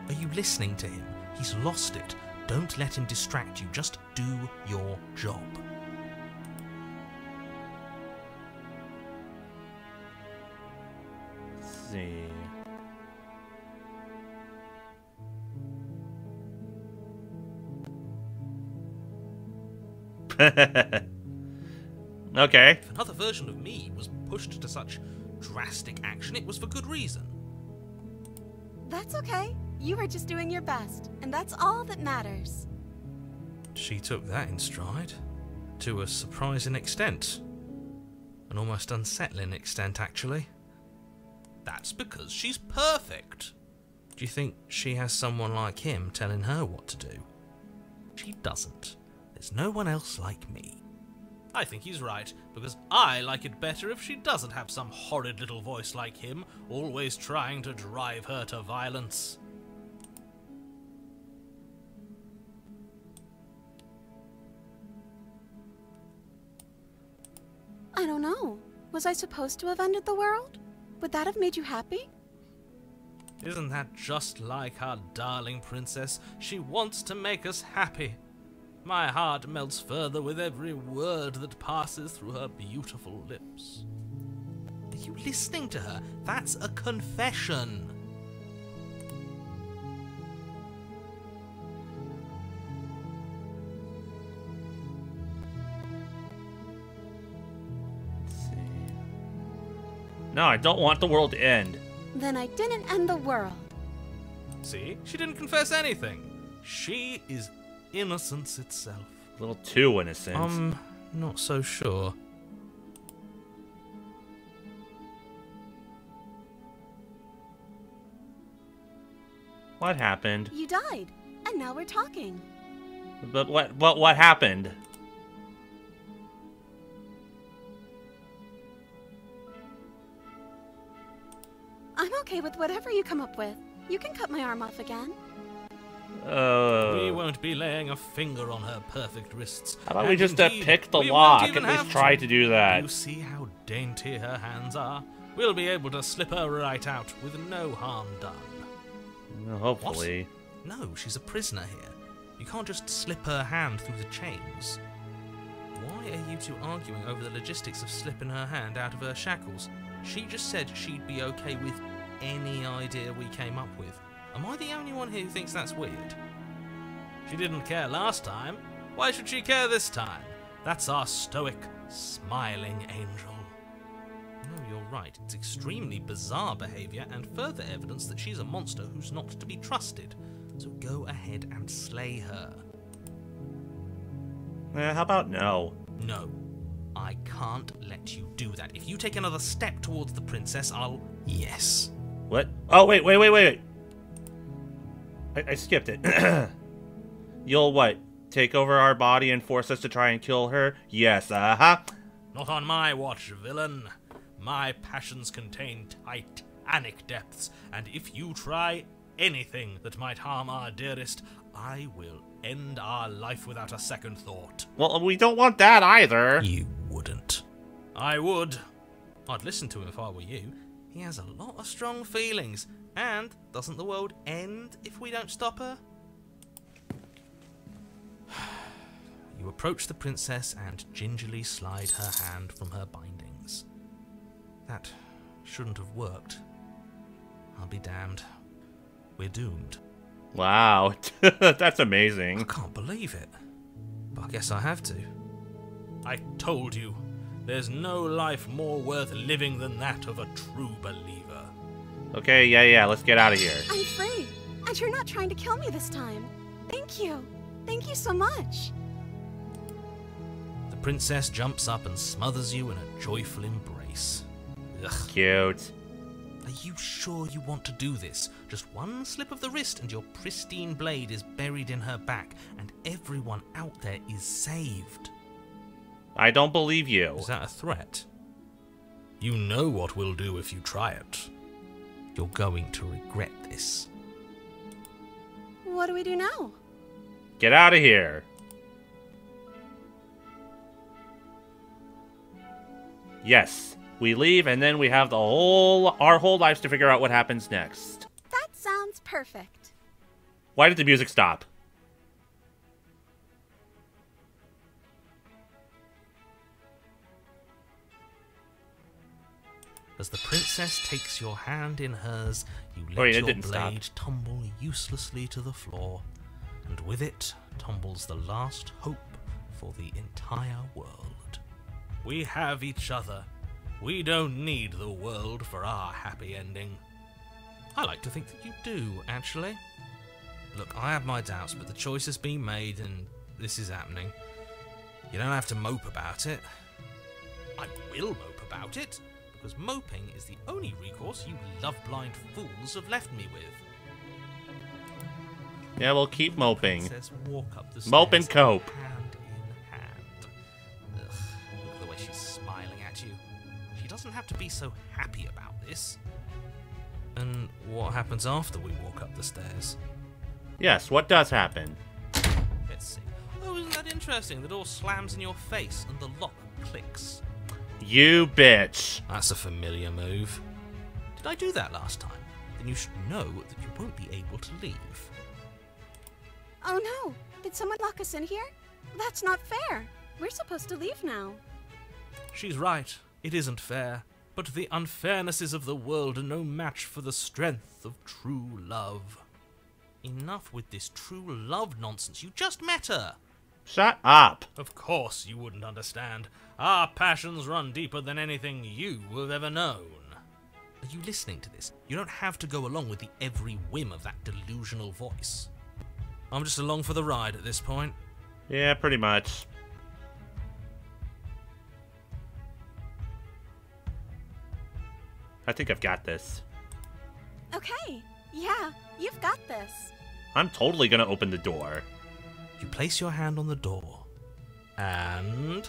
Are you listening to him? He's lost it. Don't let him distract you. Just do your job. Let's see. Okay. If another version of me was pushed to such drastic action, it was for good reason. That's okay. You were just doing your best, and that's all that matters. She took that in stride. To a surprising extent. An almost unsettling extent, actually. That's because she's perfect. Do you think she has someone like him telling her what to do? She doesn't. There's no one else like me. I think he's right, because I like it better if she doesn't have some horrid little voice like him, always trying to drive her to violence. I don't know. Was I supposed to have ended the world? Would that have made you happy? Isn't that just like our darling princess? She wants to make us happy. My heart melts further with every word that passes through her beautiful lips. Are you listening to her? That's a confession. No, I don't want the world to end. Then I didn't end the world. See? She didn't confess anything. She is innocence itself. A little too innocent. Not so sure. What happened? You died, and now we're talking. But what happened? I'm okay with whatever you come up with. You can cut my arm off again. We won't be laying a finger on her perfect wrists. How about we just indeed, pick the we lock won't even and at least have try to do that? You see how dainty her hands are? We'll be able to slip her right out with no harm done. Hopefully. What? No, she's a prisoner here. You can't just slip her hand through the chains. Why are you two arguing over the logistics of slipping her hand out of her shackles? She just said she'd be okay with any idea we came up with. Am I the only one here who thinks that's weird? She didn't care last time. Why should she care this time? That's our stoic, smiling angel. No, you're right. It's extremely bizarre behavior and further evidence that she's a monster who's not to be trusted. So go ahead and slay her. How about no? No. I can't let you do that. If you take another step towards the princess, I'll... Yes. What? Oh, wait. I skipped it. You'll what? Take over our body and force us to try and kill her? Yes, Not on my watch, villain. My passions contain titanic depths, and if you try anything that might harm our dearest, I will end our life without a second thought. Well, we don't want that either. You wouldn't. I would. I'd listen to him if I were you. He has a lot of strong feelings. And doesn't the world end if we don't stop her? You approach the princess and gingerly slide her hand from her bindings. That shouldn't have worked. I'll be damned. We're doomed. Wow, that's amazing. I can't believe it. But I guess I have to. I told you, there's no life more worth living than that of a true believer. Okay, yeah, let's get out of here. I'm free, and you're not trying to kill me this time. Thank you. Thank you so much. The princess jumps up and smothers you in a joyful embrace. Ugh. Cute. Are you sure you want to do this? Just one slip of the wrist and your pristine blade is buried in her back, and everyone out there is saved. I don't believe you. Is that a threat? You know what we'll do if you try it. You're going to regret this. What do we do now? Get out of here. Yes, we leave and then we have our whole lives to figure out what happens next. That sounds perfect. Why did the music stop? As the princess takes your hand in hers, you let Wait, it your didn't blade stop. tumble uselessly to the floor, and with it tumbles the last hope for the entire world. We have each other. We don't need the world for our happy ending. I like to think that you do, actually. Look, I have my doubts, but the choice has been made and this is happening. You don't have to mope about it. I will mope about it, because moping is the only recourse you love-blind fools have left me with. Yeah, we'll keep moping. Princess walk up the Mope and stairs, cope. hand in hand. Ugh, look at the way she's smiling at you. She doesn't have to be so happy about this. And what happens after we walk up the stairs? Yes, what does happen? Let's see. Oh, isn't that interesting? The door slams in your face and the lock clicks. You bitch. That's a familiar move. Did I do that last time? Then you should know that you won't be able to leave. Oh no! Did someone lock us in here? That's not fair. We're supposed to leave now. She's right. It isn't fair. But the unfairnesses of the world are no match for the strength of true love. Enough with this true love nonsense. You just met her. Shut up. Of course you wouldn't understand. Our passions run deeper than anything you have ever known. Are you listening to this? You don't have to go along with the every whim of that delusional voice. I'm just along for the ride at this point. Yeah, pretty much. I think I've got this. Okay. Yeah, you've got this. I'm totally gonna open the door. You place your hand on the door, and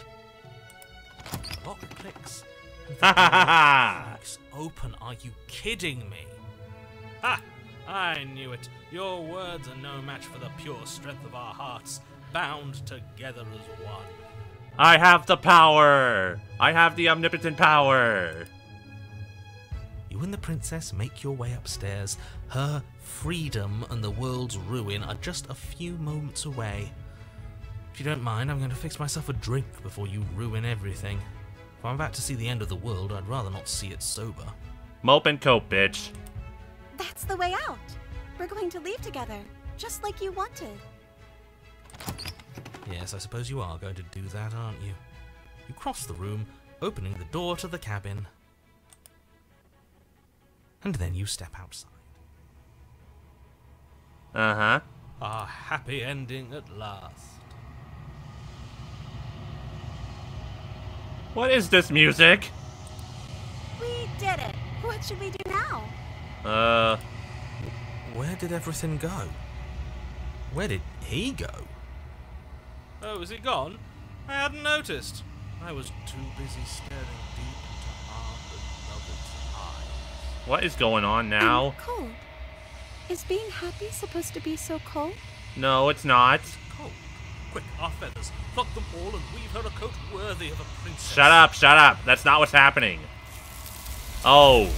the lock clicks. And the Ha ha ha ha! door clicks open. Are you kidding me? Ha! I knew it. Your words are no match for the pure strength of our hearts, bound together as one. I have the power! I have the omnipotent power! You and the princess make your way upstairs. Her freedom and the world's ruin are just a few moments away. If you don't mind, I'm going to fix myself a drink before you ruin everything. If I'm about to see the end of the world, I'd rather not see it sober. Mope and cope, bitch. That's the way out. We're going to leave together, just like you wanted. Yes, I suppose you are going to do that, aren't you? You cross the room, opening the door to the cabin. And then you step outside. Uh-huh. A happy ending at last. What is this music? We did it. What should we do now? Where did everything go? Where did he go? Oh, is he gone? I hadn't noticed. I was too busy staring deep into our beloved's eyes. What is going on now? I'm cold. Is being happy supposed to be so cold? No, it's not. Cold. Quick, our feathers. Pluck them all and weave her a coat worthy of a princess. Shut up, shut up. That's not what's happening. Oh.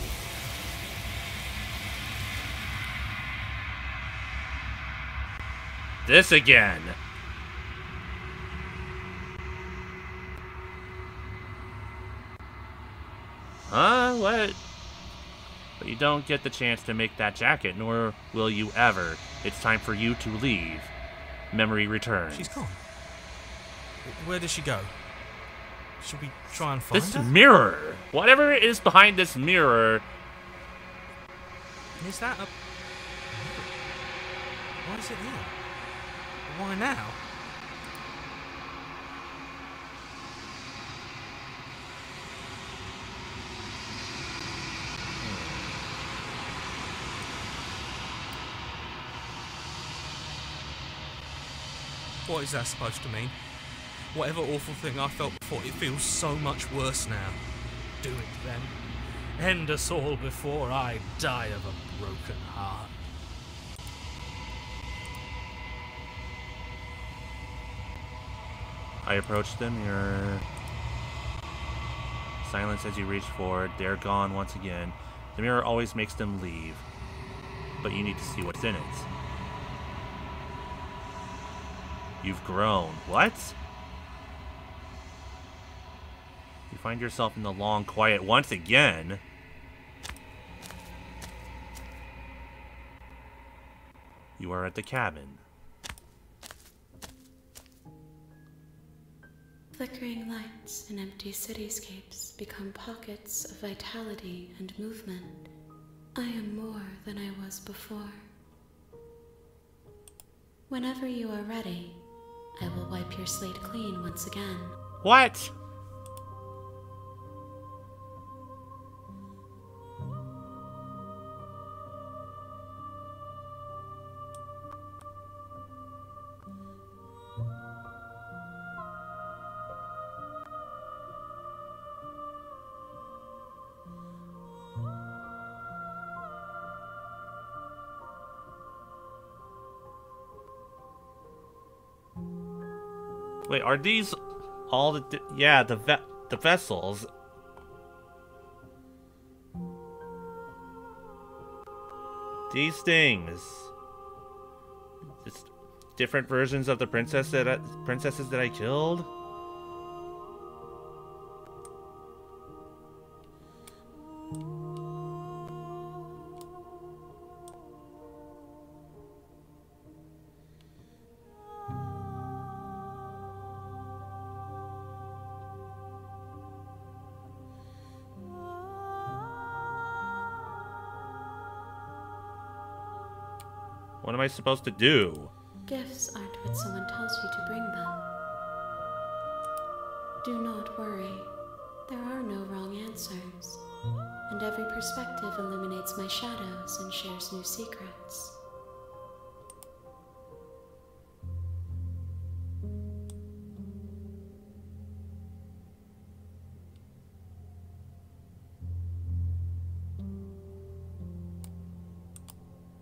This again. Huh? What? But you don't get the chance to make that jacket, nor will you ever. It's time for you to leave. Memory returns. She's gone. Where did she go? Should we try and find This her? mirror. Whatever is behind this mirror. Is that a... Why is it here? Why now? What is that supposed to mean? Whatever awful thing I felt before, it feels so much worse now. Do it then. End us all before I die of a broken heart. I approach the mirror. Silence as you reach forward. They're gone once again. The mirror always makes them leave. But you need to see what's in it. You've grown. What? You find yourself in the long quiet once again. You are at the cabin. Flickering lights in empty cityscapes become pockets of vitality and movement. I am more than I was before. Whenever you are ready, I will wipe your slate clean once again. What? Wait, are these all the... yeah, the vessels. These things. It's different versions of the princesses that I killed. What am I supposed to do? Gifts aren't what someone tells you to bring them. Do not worry. There are no wrong answers. And every perspective illuminates my shadows and shares new secrets.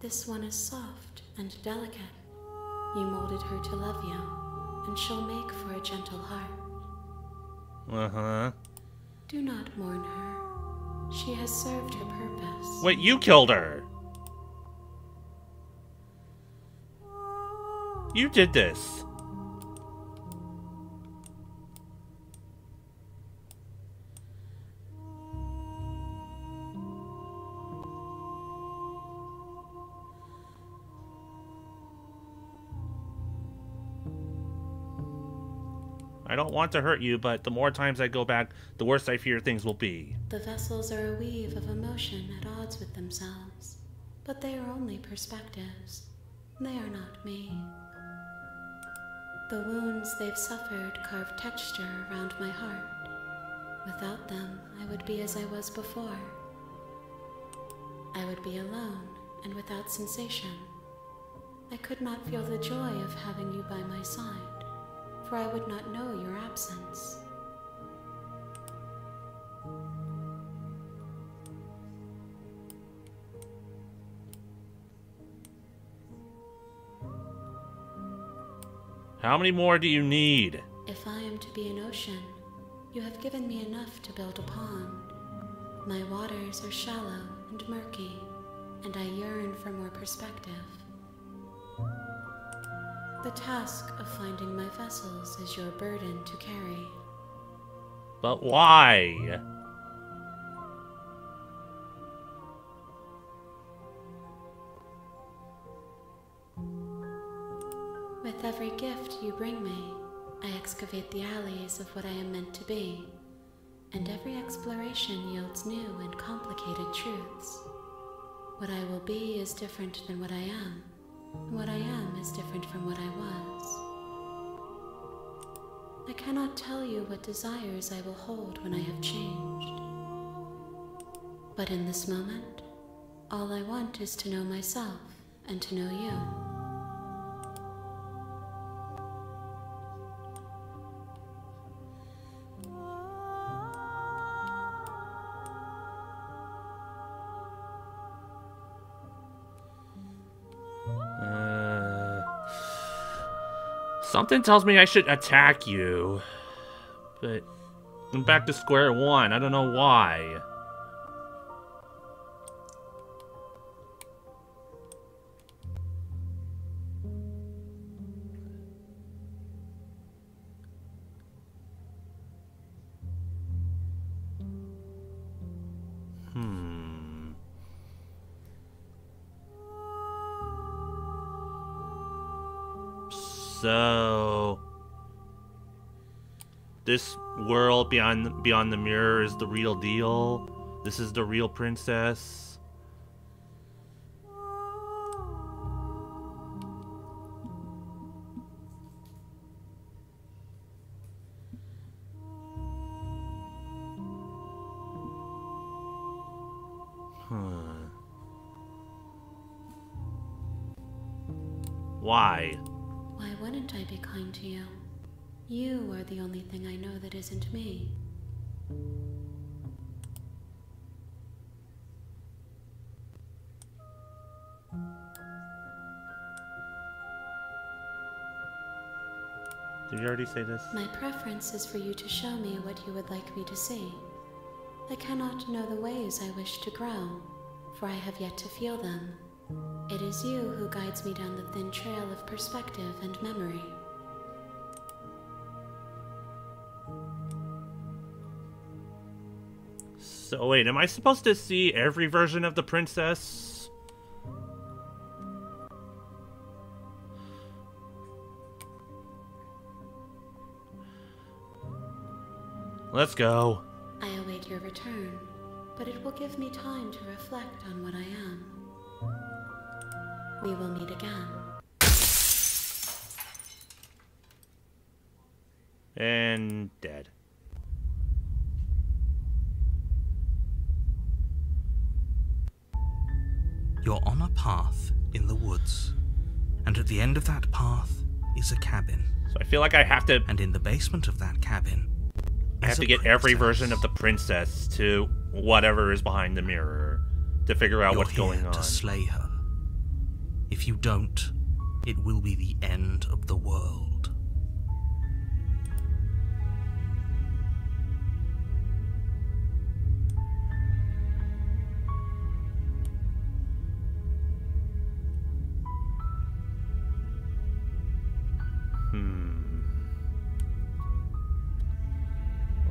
This one is soft and delicate. You molded her to love you, and she'll make for a gentle heart. Uh-huh. Do not mourn her. She has served her purpose. Wait, you killed her! You did this! I don't want to hurt you, but the more times I go back, the worse I fear things will be. The vessels are a weave of emotion at odds with themselves, but they are only perspectives. They are not me. The wounds they've suffered carve texture around my heart. Without them, I would be as I was before. I would be alone and without sensation. I could not feel the joy of having you by my side, for I would not know your absence. How many more do you need? If I am to be an ocean, you have given me enough to build a pond. My waters are shallow and murky, and I yearn for more perspective. The task of finding my vessels is your burden to carry. But why? With every gift you bring me, I excavate the alleys of what I am meant to be, and every exploration yields new and complicated truths. What I will be is different than what I am, and what I am is different from what I was. I cannot tell you what desires I will hold when I have changed. But in this moment, all I want is to know myself and to know you. Something tells me I should attack you, but I'm back to square one. I don't know why. So, this world beyond the mirror is the real deal. This is the real princess. Why? Why wouldn't I be kind to you? You are the only thing I know that isn't me. Did you already say this? My preference is for you to show me what you would like me to see. I cannot know the ways I wish to grow, for I have yet to feel them. It is you who guides me down the thin trail of perspective and memory. So wait, am I supposed to see every version of the princess? Let's go. I await your return, but it will give me time to reflect on what I am. We will meet again. And dead. You're on a path in the woods, and at the end of that path is a cabin. So I feel like I have to... And in the basement of that cabin, I have to get every version of the princess to whatever is behind the mirror to figure out what's going on. To slay her. If you don't, it will be the end of the world.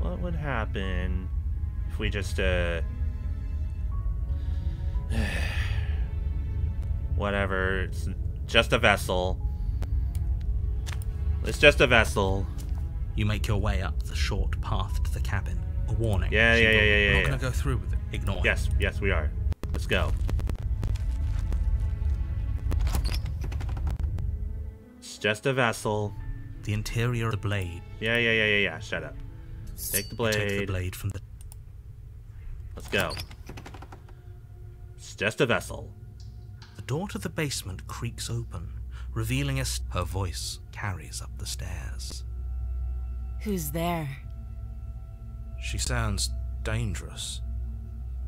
What would happen if we just, whatever, it's just a vessel. It's just a vessel. You make your way up the short path to the cabin. A warning. Yeah. We're not going to go through with it. Ignore it. Yes, we are. Let's go. It's just a vessel. The interior of the blade. Yeah. Shut up. Take the blade. Take the blade from the... Let's go. It's just a vessel. The door to the basement creaks open, revealing her voice carries up the stairs. Who's there? She sounds dangerous.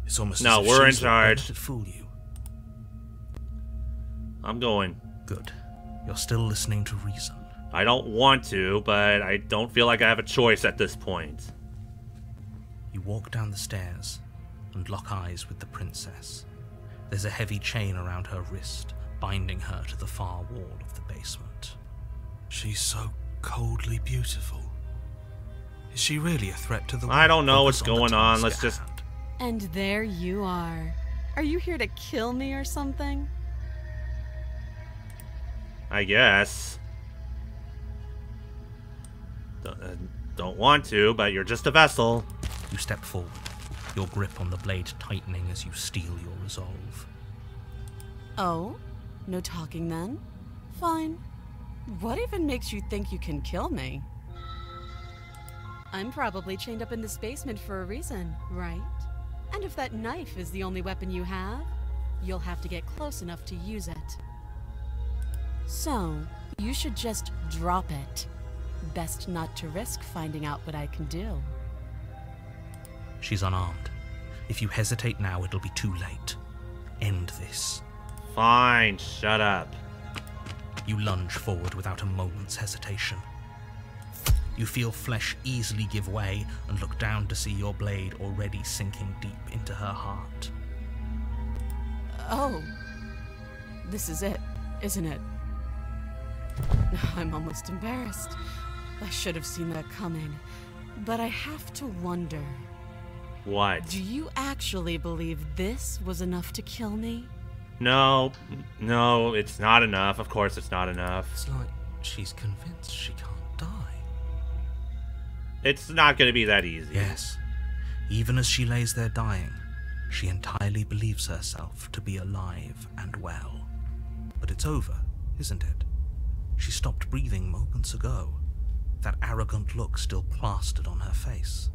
It's almost No, as if we're in she's charge. let it fool you. I'm going. Good. You're still listening to reason. I don't want to, but I don't feel like I have a choice at this point. You walk down the stairs and lock eyes with the princess. There's a heavy chain around her wrist, binding her to the far wall of the basement. She's so coldly beautiful. Is she really a threat to the world? I don't know what's Focus on the going on. task Let's at just... hand. And there you are. Are you here to kill me or something? I guess. Don't want to, but you're just a vessel. You step forward, your grip on the blade tightening as you steel your resolve. Oh? No talking then? Fine. What even makes you think you can kill me? I'm probably chained up in this basement for a reason, right? And if that knife is the only weapon you have, you'll have to get close enough to use it. So, you should just drop it. Best not to risk finding out what I can do. She's unarmed. If you hesitate now, it'll be too late. End this. Fine, shut up. You lunge forward without a moment's hesitation. You feel flesh easily give way and look down to see your blade already sinking deep into her heart. Oh. This is it, isn't it? I'm almost embarrassed. I should have seen that coming. But I have to wonder. What? Do you actually believe this was enough to kill me? No, it's not enough. Of course it's not enough. It's like she's convinced she can't die. It's not going to be that easy. Yes. Even as she lays there dying, she entirely believes herself to be alive and well. But it's over, isn't it? She stopped breathing moments ago, that arrogant look still plastered on her face.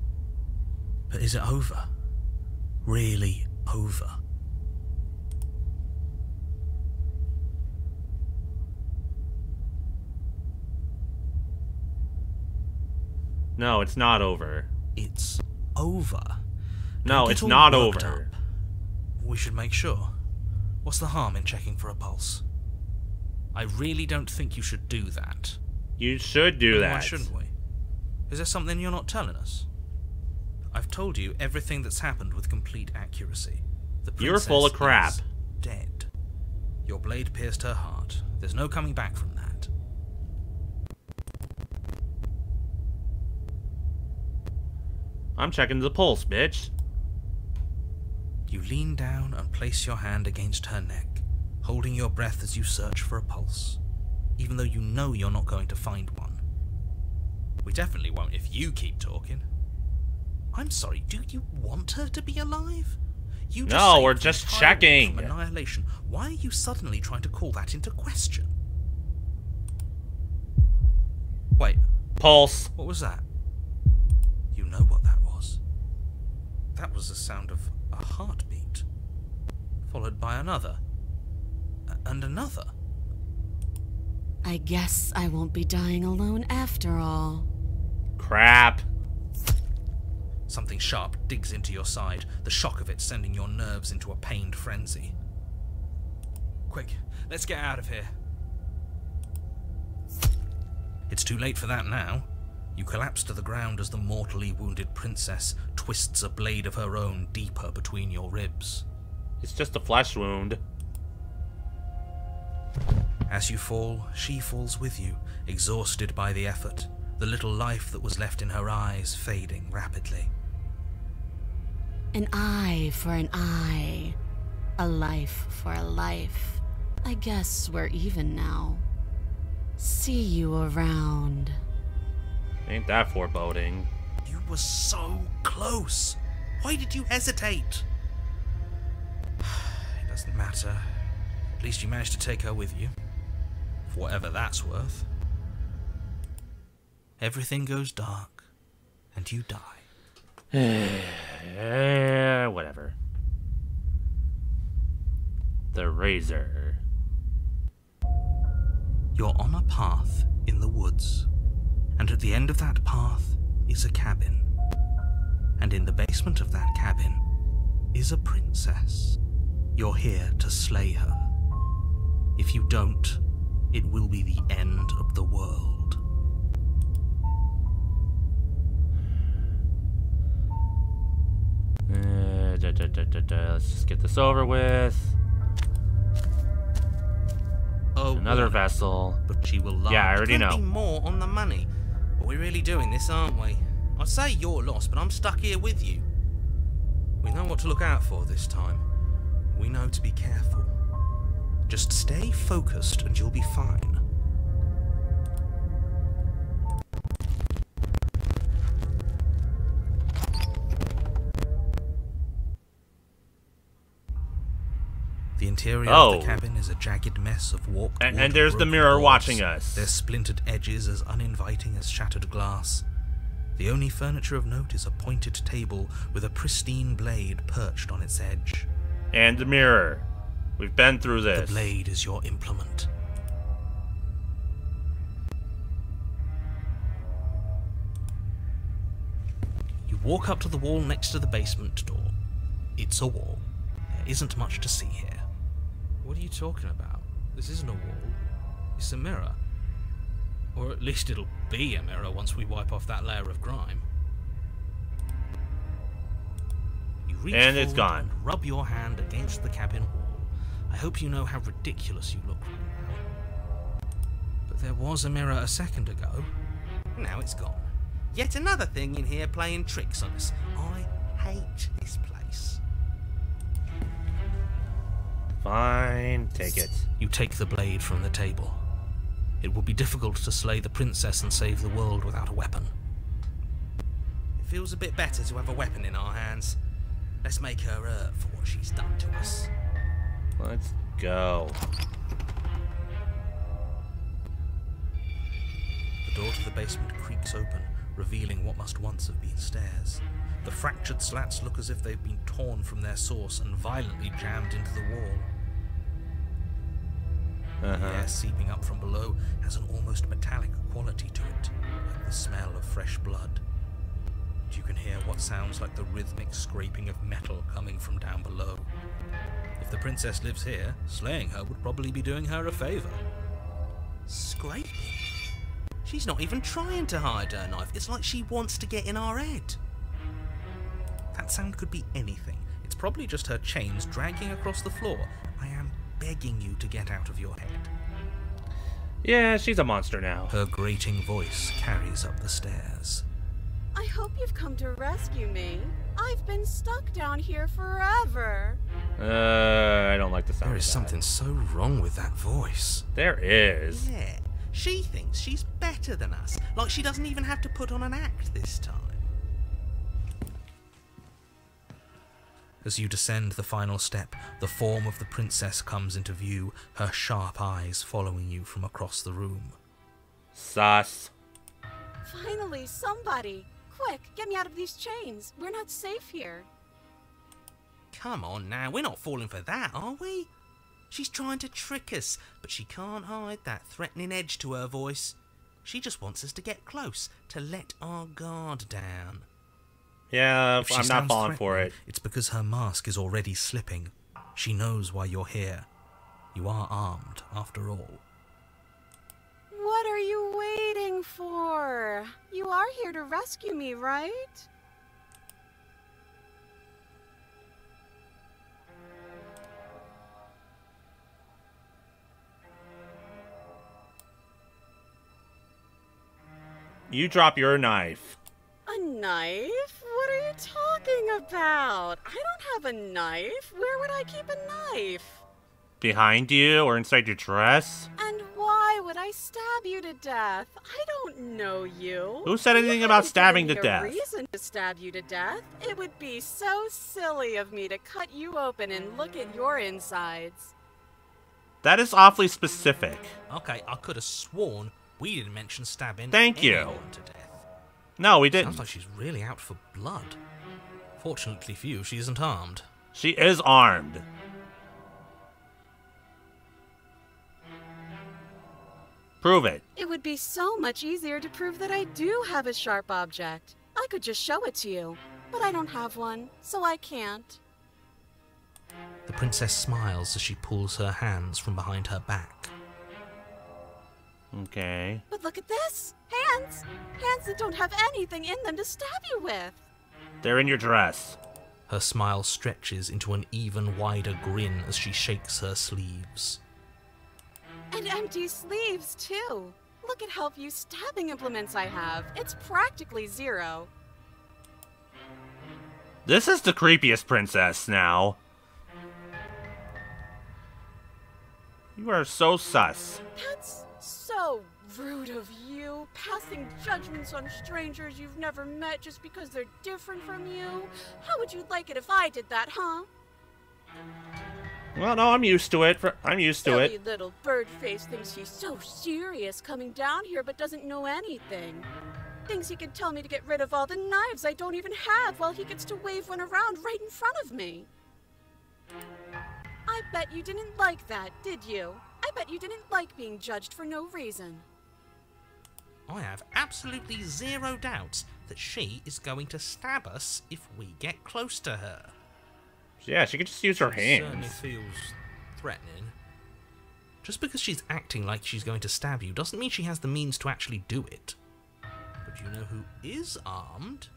But is it over? Really over? No, it's not over. It's over. No, Don't it's get all not worked over. up. We should make sure. What's the harm in checking for a pulse? I really don't think you should do that. You should do Then that. Why shouldn't we? Is there something you're not telling us? I've told you everything that's happened with complete accuracy. The You're full of princess crap. is dead. Your blade pierced her heart. There's no coming back from that. I'm checking the pulse, bitch. You lean down and place your hand against her neck, holding your breath as you search for a pulse, even though you know you're not going to find one. We definitely won't if you keep talking. I'm sorry, do you want her to be alive? You just No, saved we're the just entire checking. world from annihilation. Why are you suddenly trying to call that into question? Wait, Pulse. what was that? You know what that was. That was the sound of a heartbeat, followed by another, and another. I guess I won't be dying alone after all. Crap. Something sharp digs into your side, the shock of it sending your nerves into a pained frenzy. Quick, let's get out of here. It's too late for that now. You collapse to the ground as the mortally wounded princess twists a blade of her own deeper between your ribs. It's just a flesh wound. As you fall, she falls with you, exhausted by the effort, the little life that was left in her eyes fading rapidly. An eye for an eye. A life for a life. I guess we're even now. See you around. Ain't that foreboding? You were so close. Why did you hesitate? It doesn't matter. At least you managed to take her with you. For whatever that's worth. Everything goes dark, and you die. Whatever. The razor. You're on a path in the woods, and at the end of that path is a cabin. And in the basement of that cabin is a princess. You're here to slay her. If you don't, it will be the end of the world. Let's just get this over with. Oh, another vessel. But she will lie. Yeah, I already know. Be more on the money. But we're really doing this, aren't we? I'd say you're lost, but I'm stuck here with you. We know what to look out for this time. We know to be careful. Just stay focused and you'll be fine. The interior of the cabin is a jagged mess of warped wood, and there's the mirror boards. watching us. Their splintered edges as uninviting as shattered glass. The only furniture of note is a pointed table with a pristine blade perched on its edge. And the mirror. We've been through this. The blade is your implement. You walk up to the wall next to the basement door. It's a wall. There isn't much to see here. What are you talking about? This isn't a wall. It's a mirror. Or at least it'll be a mirror once we wipe off that layer of grime. You reach and it's forward gone. And rub your hand against the cabin wall. I hope you know how ridiculous you look right now. But there was a mirror a second ago. Now it's gone. Yet another thing in here playing tricks on us. I hate this place. Fine, take it. You take the blade from the table. It would be difficult to slay the princess and save the world without a weapon. It feels a bit better to have a weapon in our hands. Let's make her hurt for what she's done to us. Let's go. The door to the basement creaks open, revealing what must once have been stairs. The fractured slats look as if they've been torn from their source and violently jammed into the wall. The air seeping up from below has an almost metallic quality to it, like the smell of fresh blood. And you can hear what sounds like the rhythmic scraping of metal coming from down below. If the princess lives here, slaying her would probably be doing her a favour. Scraping? She's not even trying to hide her knife. It's like she wants to get in our head. That sound could be anything. It's probably just her chains dragging across the floor. I am begging you to get out of your head. Yeah, she's a monster now. Her grating voice carries up the stairs. I hope you've come to rescue me. I've been stuck down here forever. I don't like the sound There is of that. something so wrong with that voice. There is. Yeah, she thinks she's better than us. Like she doesn't even have to put on an act this time. As you descend the final step, the form of the princess comes into view, her sharp eyes following you from across the room. Sus. Finally, somebody. Quick, get me out of these chains. We're not safe here. Come on now, we're not falling for that, are we? She's trying to trick us, but she can't hide that threatening edge to her voice. She just wants us to get close, to let our guard down. Yeah, If she I'm not sounds falling for threatening, it. It's because her mask is already slipping. She knows why you're here. You are armed, after all. What are you waiting for? You are here to rescue me, right? You drop your knife. A knife? What are you talking about? I don't have a knife. Where would I keep a knife? Behind you or inside your dress? And why would I stab you to death? I don't know you. Who said anything about stabbing to death? There's no reason to stab you to death. It would be so silly of me to cut you open and look at your insides. That is awfully specific. Okay, I could have sworn we didn't mention stabbing Thank you. anyone to death. No, we didn't. Sounds like she's really out for blood. Fortunately for you, she isn't armed. She is armed. Prove it. It would be so much easier to prove that I do have a sharp object. I could just show it to you, but I don't have one, so I can't. The princess smiles as she pulls her hands from behind her back. Okay. But look at this! Hands! Hands that don't have anything in them to stab you with! They're in your dress. Her smile stretches into an even wider grin as she shakes her sleeves. And empty sleeves, too! Look at how few stabbing implements I have. It's practically zero. This is the creepiest princess now. You are so sus. That's so rude of you, passing judgments on strangers you've never met just because they're different from you. How would you like it if I did that, huh? Well, no, I'm used to it. I'm used to Silly it. little bird face thinks he's so serious coming down here but doesn't know anything. Thinks he can tell me to get rid of all the knives I don't even have while he gets to wave one around right in front of me. I bet you didn't like that, did you? I bet you didn't like being judged for no reason. I have absolutely zero doubts that she is going to stab us if we get close to her. Yeah, she could just use her Certainly hands. feels threatening. Just because she's acting like she's going to stab you doesn't mean she has the means to actually do it. But you know who is armed?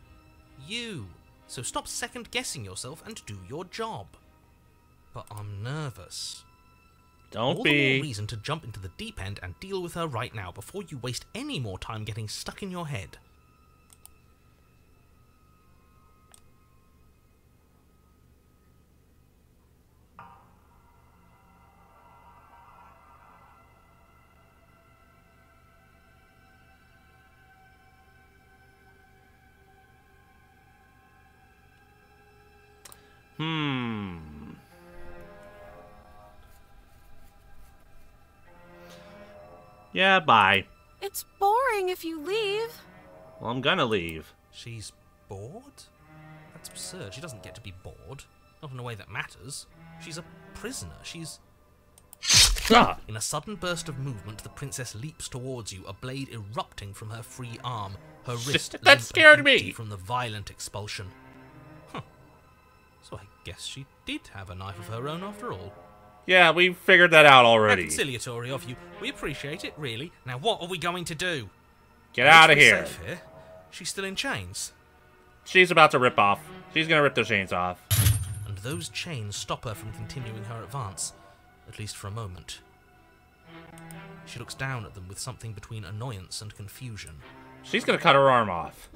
You. So stop second-guessing yourself and do your job. But I'm nervous. Don't All the more be. reason to jump into the deep end and deal with her right now before you waste any more time getting stuck in your head. Yeah, bye. It's boring if you leave. Well, I'm gonna leave. She's bored? That's absurd. She doesn't get to be bored. Not in a way that matters. She's a prisoner. She's... Ah! In a sudden burst of movement, the princess leaps towards you, a blade erupting from her free arm, her wrist That limp and scared me. empty from the violent expulsion. Huh. So I guess she did have a knife of her own after all. Yeah, we figured that out already. Conciliatory of you. We appreciate it, really. Now what are we going to do? Get out of Let's be here. safe here. She's still in chains. She's about to rip off. She's gonna rip those chains off. And those chains stop her from continuing her advance, at least for a moment. She looks down at them with something between annoyance and confusion. She's gonna cut her arm off.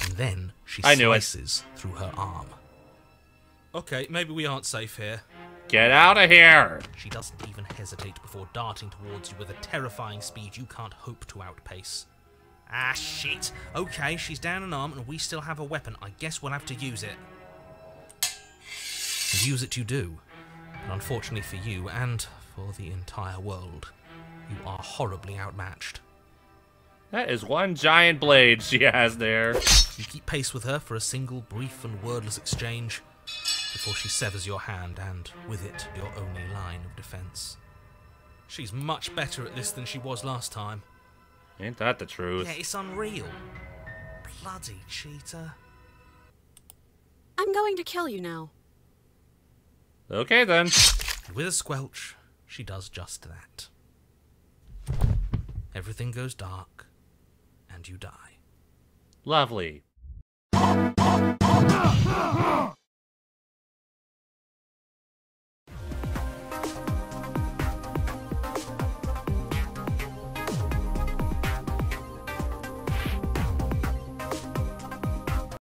And then she I knew it. slices through her arm. Okay, maybe we aren't safe here. Get out of here! She doesn't even hesitate before darting towards you with a terrifying speed you can't hope to outpace. Ah, shit! Okay, she's down an arm and we still have a weapon. I guess we'll have to use it. And use it you do. But unfortunately for you, and for the entire world, you are horribly outmatched. That is one giant blade she has there. You keep pace with her for a single brief and wordless exchange, before she severs your hand and, with it, your only line of defense. She's much better at this than she was last time. Ain't that the truth? Yeah, it's unreal. Bloody cheater. I'm going to kill you now. Okay then. And with a squelch, she does just that. Everything goes dark, and you die. Lovely.